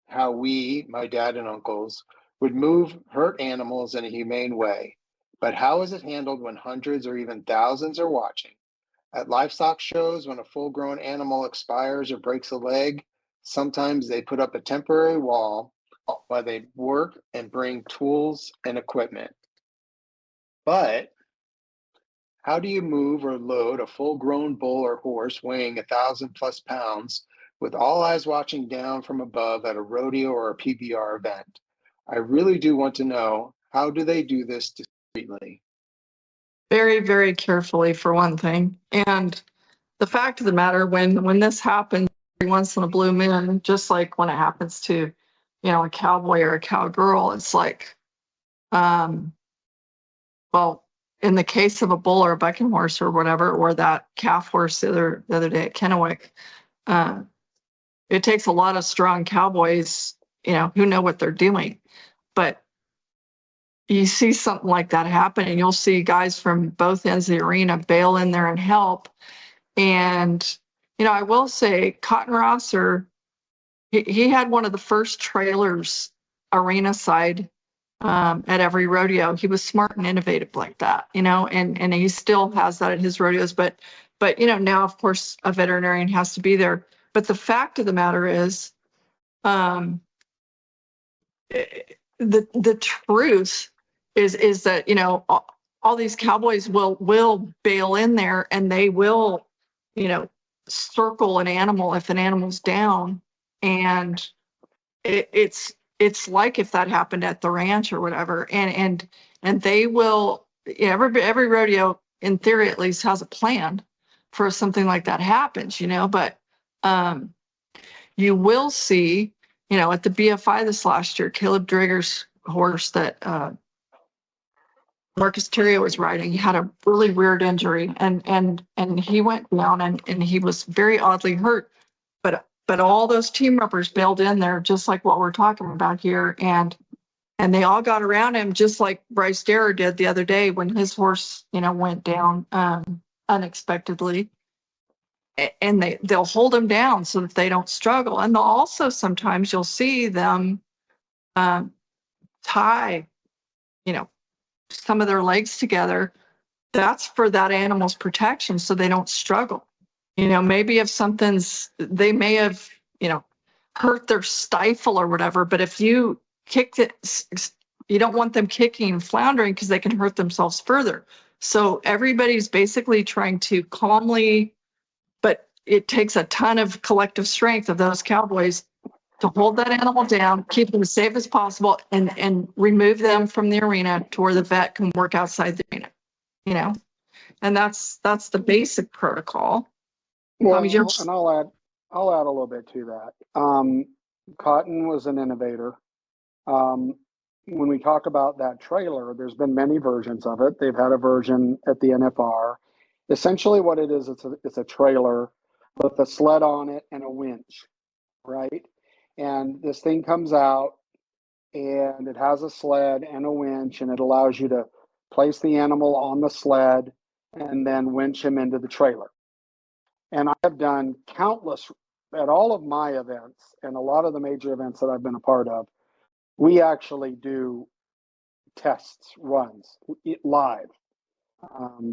how we, my dad and uncles, would move hurt animals in a humane way. But how is it handled when hundreds or even thousands are watching? At livestock shows, when a full-grown animal expires or breaks a leg, sometimes they put up a temporary wall while they work and bring tools and equipment. But how do you move or load a full-grown bull or horse weighing 1,000+ pounds with all eyes watching down from above at a rodeo or a PBR event? I really do want to know, how do they do this discreetly? Very, very carefully, for one thing. And the fact of the matter, when this happens every once in a blue moon, just like when it happens to, a cowboy or a cowgirl, it's like, well, in the case of a bull or a bucking horse or whatever, or that calf horse the other day at Kennewick, it takes a lot of strong cowboys, who know what they're doing. But you see something like that happen, and you'll see guys from both ends of the arena bail in there and help. And, I will say Cotton Rosser, he had one of the first trailers arena side at every rodeo. He was smart and innovative like that, and he still has that at his rodeos. But now, of course, a veterinarian has to be there. But the fact of the matter is, the truth is that, all these cowboys will bail in there, and they will, circle an animal if an animal's down. And it's like if that happened at the ranch or whatever, and they will, every rodeo in theory at least has a plan for something like that happens, but you will see, at the BFI this last year, Caleb Drager's horse that Marcus Terrio was riding, he had a really weird injury, and he went down, and he was very oddly hurt. But all those team members bailed in there, just like what we're talking about here, and they all got around him, just like Bryce Darrer did the other day when his horse, went down unexpectedly. And they'll hold him down so that they don't struggle. And they'll also, sometimes you'll see them tie, some of their legs together. That's for that animal's protection, so they don't struggle. Maybe if they may have, hurt their stifle or whatever, but if you kick it, you don't want them kicking and floundering because they can hurt themselves further. So everybody's basically trying to calmly, but it takes a ton of collective strength of those cowboys to hold that animal down, keep them as safe as possible, and remove them from the arena to where the vet can work outside the arena, and that's the basic protocol. Well, and I'll add a little bit to that. Cotton was an innovator. When we talk about that trailer, there's been many versions of it. They've had a version at the NFR. Essentially what it is, it's a trailer with a sled on it and a winch, right? And this thing comes out, and it has a sled and a winch, and it allows you to place the animal on the sled and then winch him into the trailer. And I have done countless, at all of my events and a lot of the major events that I've been a part of, we actually do tests, runs, live.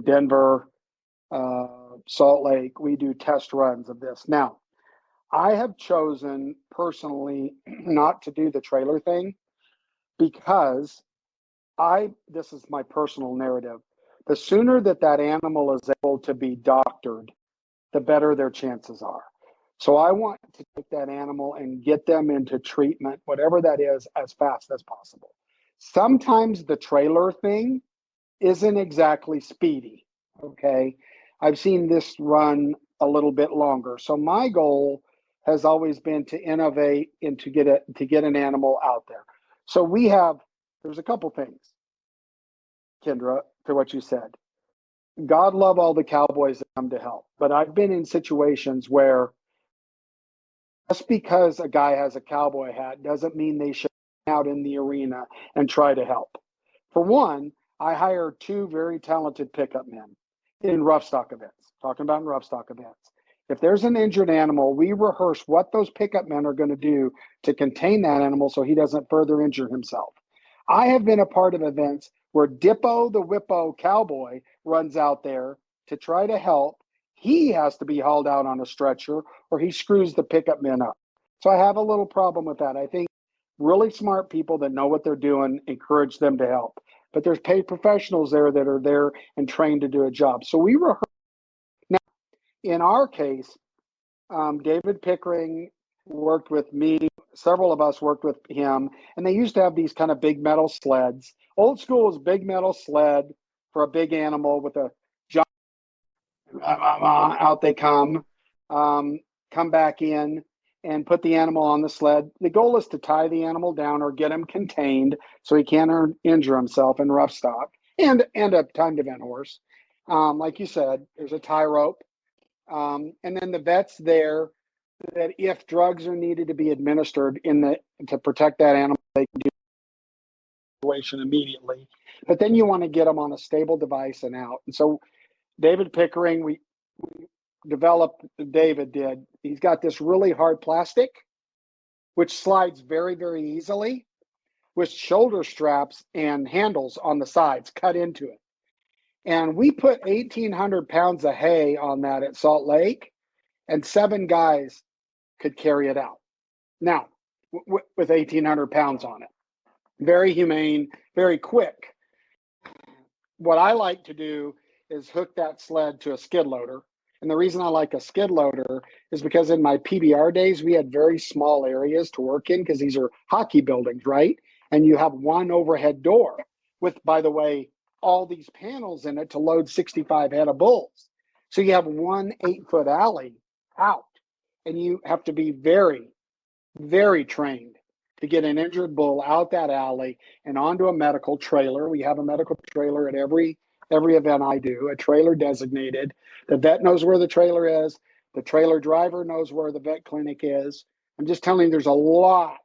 Denver, Salt Lake, we do test runs of this. Now, I have chosen personally not to do the trailer thing because this is my personal narrative. The sooner that animal is able to be doctored, the better their chances are. So I want to take that animal and get them into treatment, whatever that is, as fast as possible. Sometimes the trailer thing isn't exactly speedy, okay? I've seen this run a little bit longer. So my goal has always been to innovate and to get an animal out there. So there's a couple things, Kendra, to what you said. God love all the cowboys that come to help. But I've been in situations where just because a guy has a cowboy hat doesn't mean they should be out in the arena and try to help. For one, I hired 2 very talented pickup men in rough stock events, talking about in rough stock events. If there's an injured animal, we rehearse what those pickup men are going to do to contain that animal so he doesn't further injure himself. I have been a part of events where Dippo the Whippo cowboy runs out there to try to help, he has to be hauled out on a stretcher or he screws the pickup men up. So I have a little problem with that. I think really smart people that know what they're doing, encourage them to help. But there's paid professionals there that are there and trained to do a job. So we rehearse. Now, in our case, David Pickering worked with me. Several of us worked with him, and they used to have these kind of big metal sleds. Old school is big metal sled for a big animal with a giant, out they come back in and put the animal on the sled. The goal is to tie the animal down or get him contained so he can't injure himself in rough stock, and a timed event horse. Like you said, there's a tie rope. And then the vet's there that if drugs are needed to be administered to protect that animal, they can do the situation immediately. But then you want to get them on a stable device and out. And so David Pickering, we developed, David did, he's got this really hard plastic, which slides very, very easily with shoulder straps and handles on the sides cut into it. And we put 1,800 pounds of hay on that at Salt Lake, and 7 guys could carry it out. Now, with 1,800 pounds on it. Very humane, very quick. What I like to do is hook that sled to a skid loader. And the reason I like a skid loader is because in my PBR days, we had very small areas to work in because these are hockey buildings, right? And you have one overhead door with, by the way, all these panels in it to load 65 head of bulls. So you have one 8-foot alley out, and you have to be very, very trained to get an injured bull out that alley and onto a medical trailer. We have a medical trailer at every event I do, a trailer designated. The vet knows where the trailer is. The trailer driver knows where the vet clinic is. I'm just telling you, there's a lot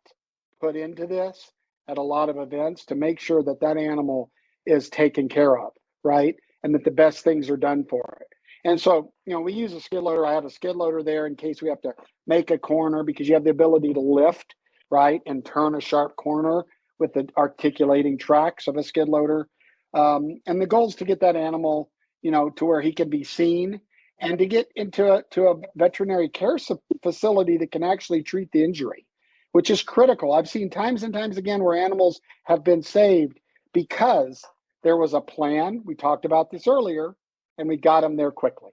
put into this at a lot of events to make sure that that animal is taken care of, right? And that the best things are done for it. And so, we use a skid loader. I have a skid loader there in case we have to make a corner, because you have the ability to lift, right, and turn a sharp corner with the articulating tracks of a skid loader. And the goal is to get that animal, to where he can be seen and to get into a veterinary care facility that can actually treat the injury, which is critical. I've seen times and times again where animals have been saved because there was a plan. We talked about this earlier, and we got them there quickly.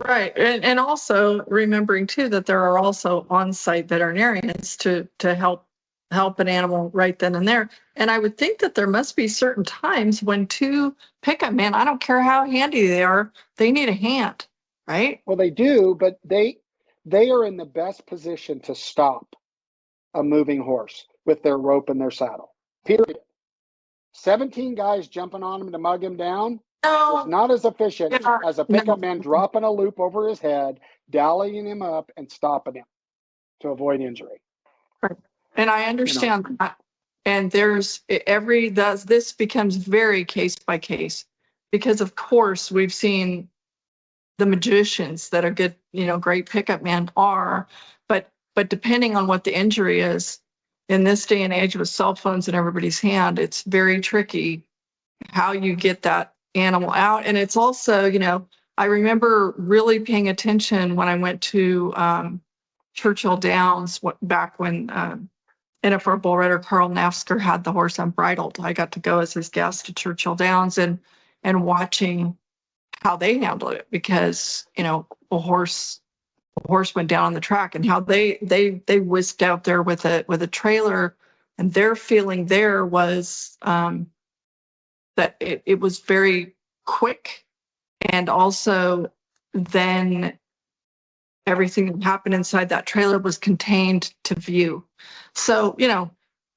Right. And also remembering too that there are also on-site veterinarians to help an animal right then and there. And I would think that there must be certain times when 2 pickup men, I don't care how handy they are, they need a hand, right? Well, they do, but they are in the best position to stop a moving horse with their rope and their saddle, period. 17 guys jumping on him to mug him down is not as efficient as a pickup man dropping a loop over his head, dallying him up, and stopping him to avoid injury. Right. And I understand that. And this becomes very case by case, because of course we've seen the magicians that are good, great pickup men are, but depending on what the injury is, in this day and age with cell phones in everybody's hand, it's very tricky how you get that animal out. And it's also, I remember really paying attention when I went to Churchill Downs back when NFR bull rider Carl Nafsker had the horse unbridled. I got to go as his guest to Churchill Downs and watching how they handled it, because a horse went down on the track, and how they whisked out there with a trailer, and their feeling there was that it was very quick, and also then everything that happened inside that trailer was contained to view. So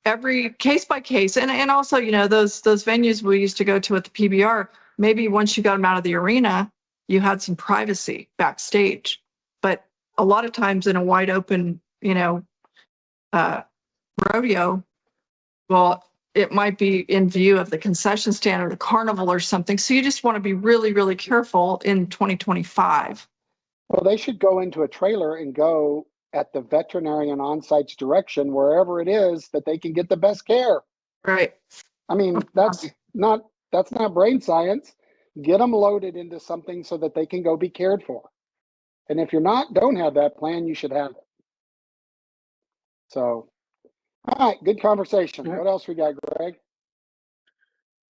every case by case, and also those venues we used to go to at the PBR, maybe once you got them out of the arena, you had some privacy backstage. But a lot of times in a wide open, rodeo, well, it might be in view of the concession stand or the carnival or something. So you just want to be really, really careful in 2025. Well, they should go into a trailer and go at the veterinarian on-site's direction, wherever it is, that they can get the best care. Right. I mean, that's not brain science. Get them loaded into something so that they can go be cared for. And if don't have that plan, you should have it. So, all right, good conversation. Yeah. What else we got, Greg?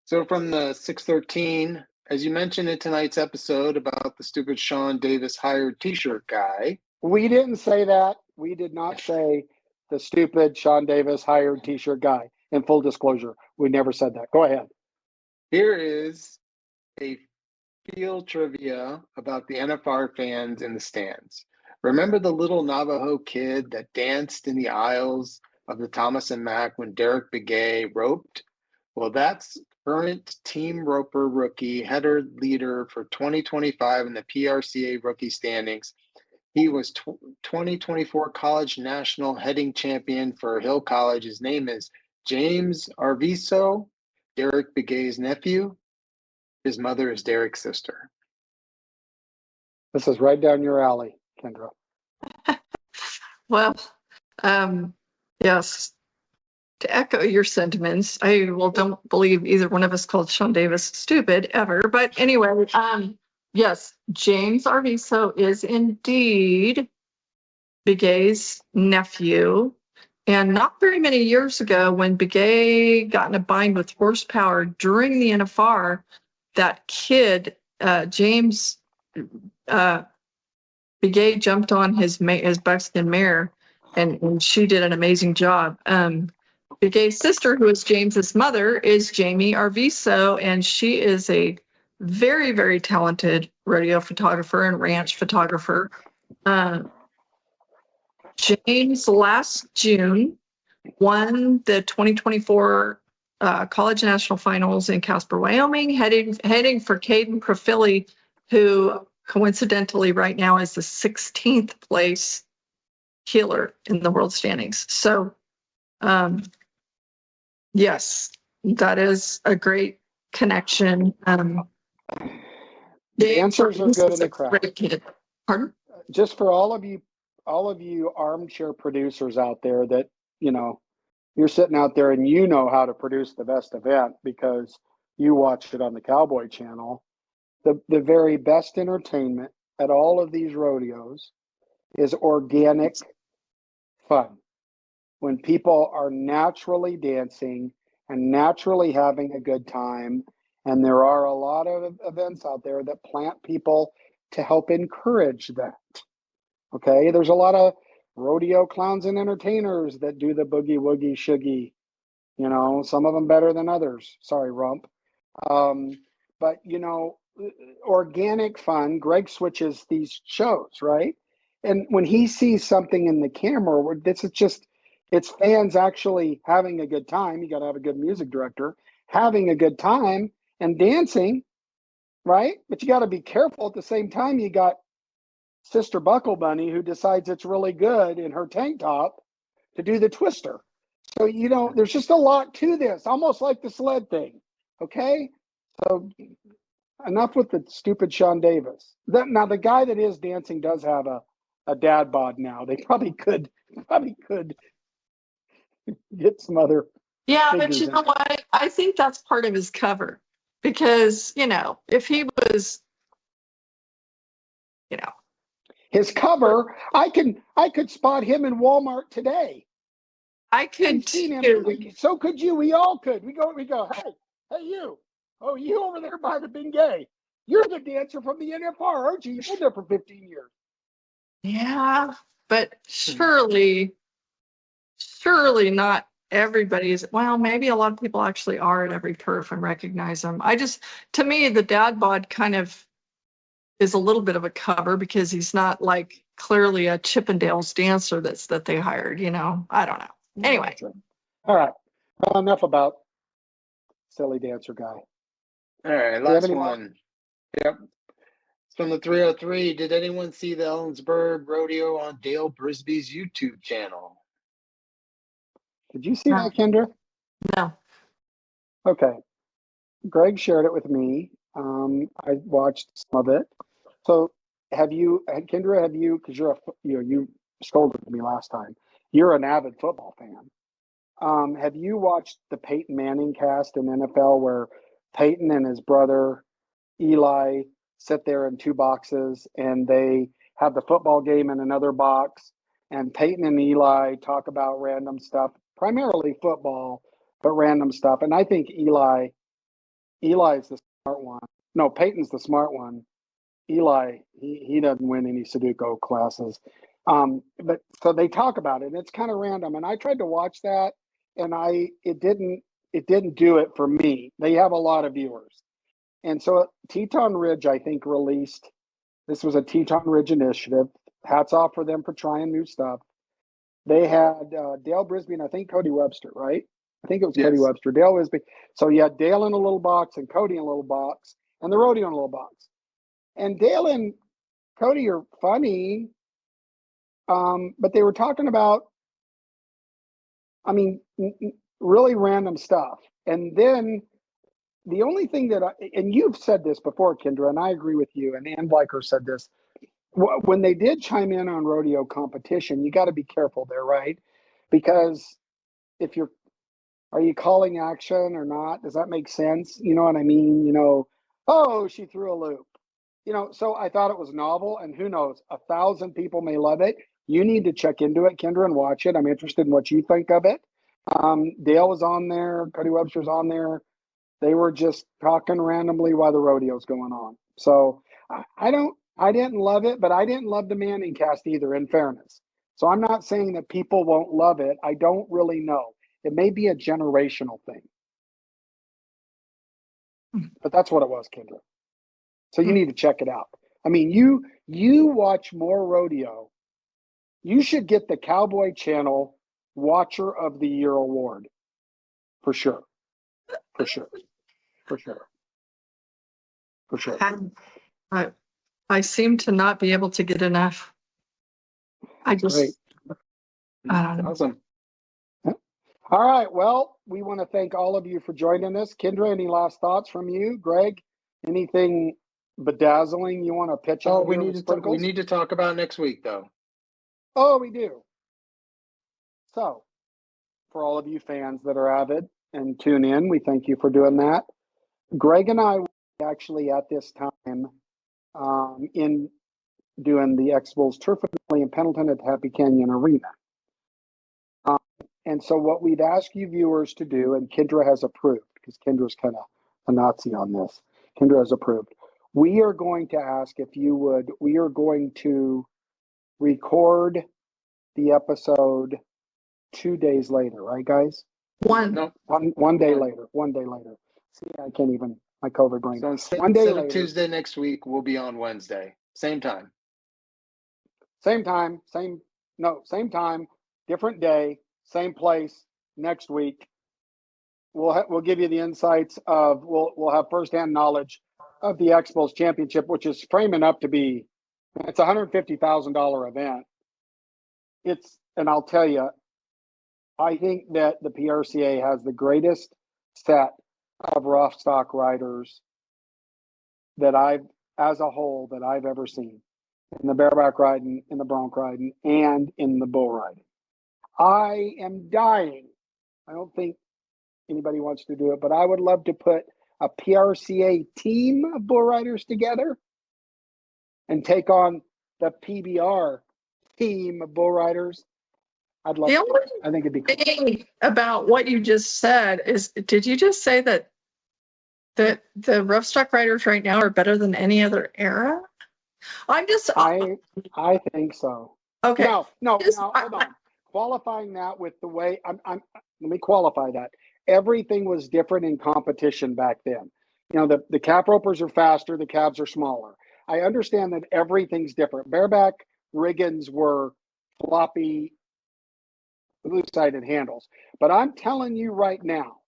So from the 613, as you mentioned in tonight's episode about the stupid Sean Davis hired t-shirt guy. We didn't say that. We did not say the stupid Sean Davis hired t-shirt guy. In full disclosure, we never said that. Go ahead. Here is a field trivia about the NFR fans in the stands. Remember the little Navajo kid that danced in the aisles of the Thomas and Mack when Derek Begay roped? Well, that's current team roper rookie header leader for 2025 in the PRCA rookie standings. He was 2024 college national heading champion for Hill College. His name is James Arviso, Derek Begay's nephew. His mother is Derek's sister. This is right down your alley, Kendra. Well, yes, to echo your sentiments, I don't believe either one of us called Sean Davis stupid ever. But anyway, yes, James Arviso is indeed Begay's nephew. And not very many years ago, when Begay got in a bind with horsepower during the NFR, that kid, James Begay, jumped on his buckskin mare, and she did an amazing job. Begay's sister, who is James's mother, is Jamie Arviso, and she is a very, very talented rodeo photographer and ranch photographer. James last June won the 2024 College National Finals in Casper, Wyoming, heading for Caden Profili, who coincidentally right now is the 16th place healer in the world standings. So, yes, that is a great connection. The answers are good in the crowd. Pardon? Just for all of you armchair producers out there that, you're sitting out there and you know how to produce the best event because you watched it on the Cowboy Channel. The very best entertainment at all of these rodeos is organic fun. When people are naturally dancing and naturally having a good time. And there are a lot of events out there that plant people to help encourage that. Okay, there's a lot of rodeo clowns and entertainers that do the boogie woogie shoogie. Some of them better than others. Sorry, rump. But organic fun. Greg switches these shows, right? And when he sees something in the camera, it's fans actually having a good time. You got to have a good music director having a good time and dancing, right? But you got to be careful at the same time. You got Sister Buckle Bunny who decides it's really good in her tank top to do the twister. So, there's just a lot to this, almost like the sled thing. Okay. So enough with the stupid Sean Davis. Now the guy that is dancing does have a dad bod now. They probably could get some other. Yeah, but you know what? I think that's part of his cover because, if he was, his cover, I could spot him in Walmart today. I could too. So could you. We all could. We go, hey, you. Oh, you over there by the Bengay. You're the dancer from the NFR, aren't you? You've been there for 15 years. Yeah, but surely not everybody's. Well, maybe a lot of people actually are at every perf and recognize them. To me, the dad bod kind of is a little bit of a cover because he's not like clearly a Chippendales dancer that they hired, I don't know. Anyway. All right. Well, enough about silly dancer guy. All right, last one. Yep. From the 303, did anyone see the Ellensburg Rodeo on Dale Brisby's YouTube channel? Did you see that, Kendra? No. Okay. Greg shared it with me. I watched some of it. So Kendra, because you scolded me last time. You're an avid football fan. Have you watched the Peyton Manning cast in NFL where Peyton and his brother Eli sit there in two boxes and they have the football game in another box, and Peyton and Eli talk about random stuff, primarily football, but random stuff. And I think Eli's the smart one. No, Peyton's the smart one. Eli, he doesn't win any Sudoku classes. But so they talk about it, and it's kind of random. And I tried to watch that, and it didn't do it for me. They have a lot of viewers. And so Teton Ridge, I think, released, this was a Teton Ridge initiative. Hats off for them for trying new stuff. They had Dale Brisby and I think Cody Webster, right? I think it was Cody Webster, Dale Brisby. So you had Dale in a little box and Cody in a little box and the Rodeo in a little box. And Dale and Cody are funny, but they were talking about, really random stuff. And then the only thing that and you've said this before, Kendra, and I agree with you, and Ann Bleicher said this, when they did chime in on rodeo competition, you got to be careful there, right? Because are you calling action or not? Does that make sense? You know what I mean? Oh, she threw a loop. So I thought it was novel, and who knows, 1,000 people may love it. You need to check into it, Kendra, and watch it. I'm interested in what you think of it. Dale was on there, Cody Webster's on there. They were just talking randomly while the rodeo's going on. So I didn't love it, but I didn't love the Manning cast either, in fairness. So I'm not saying that people won't love it. I don't really know. It may be a generational thing. But that's what it was, Kendra. So you need to check it out. I mean, you watch more rodeo. You should get the Cowboy Channel Watcher of the Year award. For sure. For sure. For sure. For sure. I seem to not be able to get enough. I don't know. Awesome. All right. Well, we want to thank all of you for joining us. Kendra, any last thoughts from you? Greg, anything bedazzling you want to pitch out? We need to talk about next week, though. Oh, we do. So, for all of you fans that are avid and tune in, we thank you for doing that. Greg and I actually at this time in doing the X-Bulls Turf Finale in Pendleton at the Happy Canyon Arena. And so what we'd ask you viewers to do, and Kendra has approved, because Kendra's kind of a Nazi on this. Kendra has approved. We are going to ask if you would, we are going to record the episode 2 days later, right, guys? One day later. 1 day later. See, I can't even, my COVID brain. So instead of Tuesday next week, we'll be on Wednesday. Same time. Same time, different day, same place next week. We'll give you the insights of, we'll have firsthand knowledge of the Expos Championship, which is framing up to be, it's a $150,000 event. And I'll tell you, I think that the PRCA has the greatest set of rough stock riders that I've ever seen in the bareback riding, in the bronc riding, and in the bull riding. I am dying. I don't think anybody wants to do it, but I would love to put a PRCA team of bull riders together and take on the PBR team of bull riders. I'd love to. I think it'd be cool. Thing about what you just said is, did you just say that the rough stock riders right now are better than any other era? I think so. Okay. No, hold on. Qualifying that with the way let me qualify that. Everything was different in competition back then. The cap ropers are faster, the cabs are smaller. I understand that everything's different. Bareback riggins were floppy, loose-sided handles. But I'm telling you right now,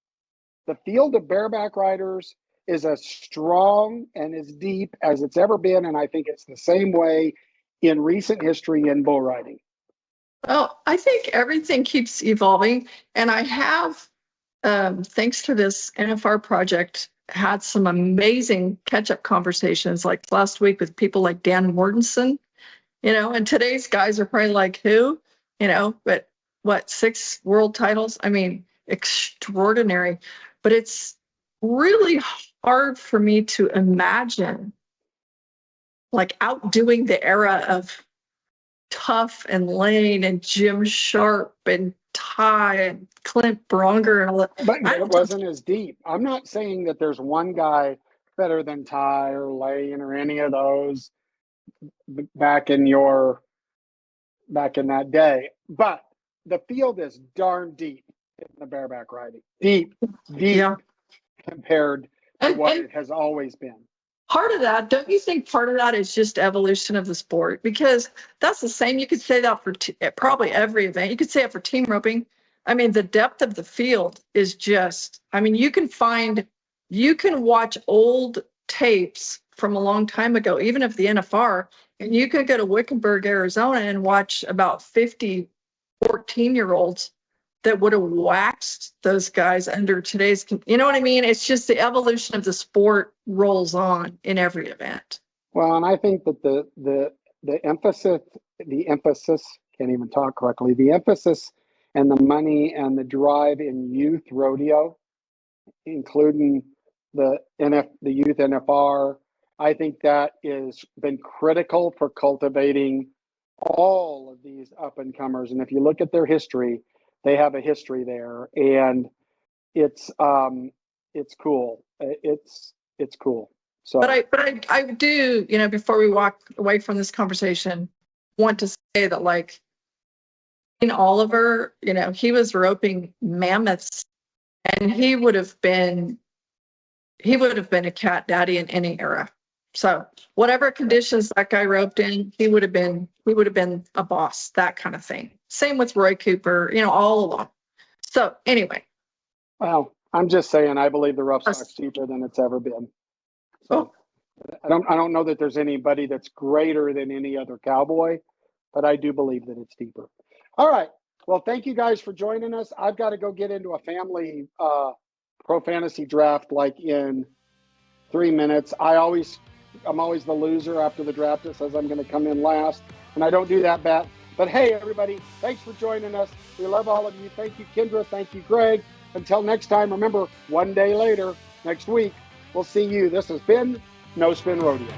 the field of bareback riders is as strong and as deep as it's ever been, and I think it's the same way in recent history in bull riding. Well, I think everything keeps evolving, and I have, thanks to this NFR project, had some amazing catch-up conversations like last week with people like Dan Mortensen, and today's guys are probably like, who? But what, 6 world titles? I mean, extraordinary. But it's really hard for me to imagine like outdoing the era of Tough and Lane and Jim Sharp and Ty and Clint Bronger and all that. But it wasn't as deep. I'm not saying that there's one guy better than Ty or Lane or any of those back in that day. But the field is darn deep in the bareback riding. Deep Yeah. compared to And- what and- it has always been. Part of that, don't you think part of that is just evolution of the sport? Because that's the same. You could say that for probably every event. You could say it for team roping. I mean, the depth of the field is just, I mean, you can watch old tapes from a long time ago, even of the NFR, and you could go to Wickenburg, Arizona and watch about 50 14-year-olds that would have waxed those guys under today's, you know what I mean? It's just the evolution of the sport rolls on in every event. Well, and I think that the emphasis, can't even talk correctly, the emphasis and the money and the drive in youth rodeo, including the youth NFR, I think that has been critical for cultivating all of these up and comers. And if you look at their history, they have a history there, and it's cool. It's cool. So, but I do, you know, before we walk away from this conversation, want to say that, like, in Oliver, you know, he was roping mammoths, and he would have been a cat daddy in any era. So whatever conditions that guy roped in, he would have been a boss, that kind of thing. Same with Roy Cooper, you know, all along. So anyway. Well, I'm just saying, I believe the rough stock's cheaper than it's ever been. So I don't know that there's anybody that's greater than any other cowboy, but I do believe that it's deeper. All right. Well, thank you guys for joining us. I've got to go get into a family pro fantasy draft like in 3 minutes. I'm always the loser after the draft that says I'm going to come in last, and I don't do that bet. But hey, everybody, thanks for joining us. We love all of you. Thank you, Kendra. Thank you, Greg. Until next time, remember, one day later, next week, we'll see you. This has been No Spin Rodeo.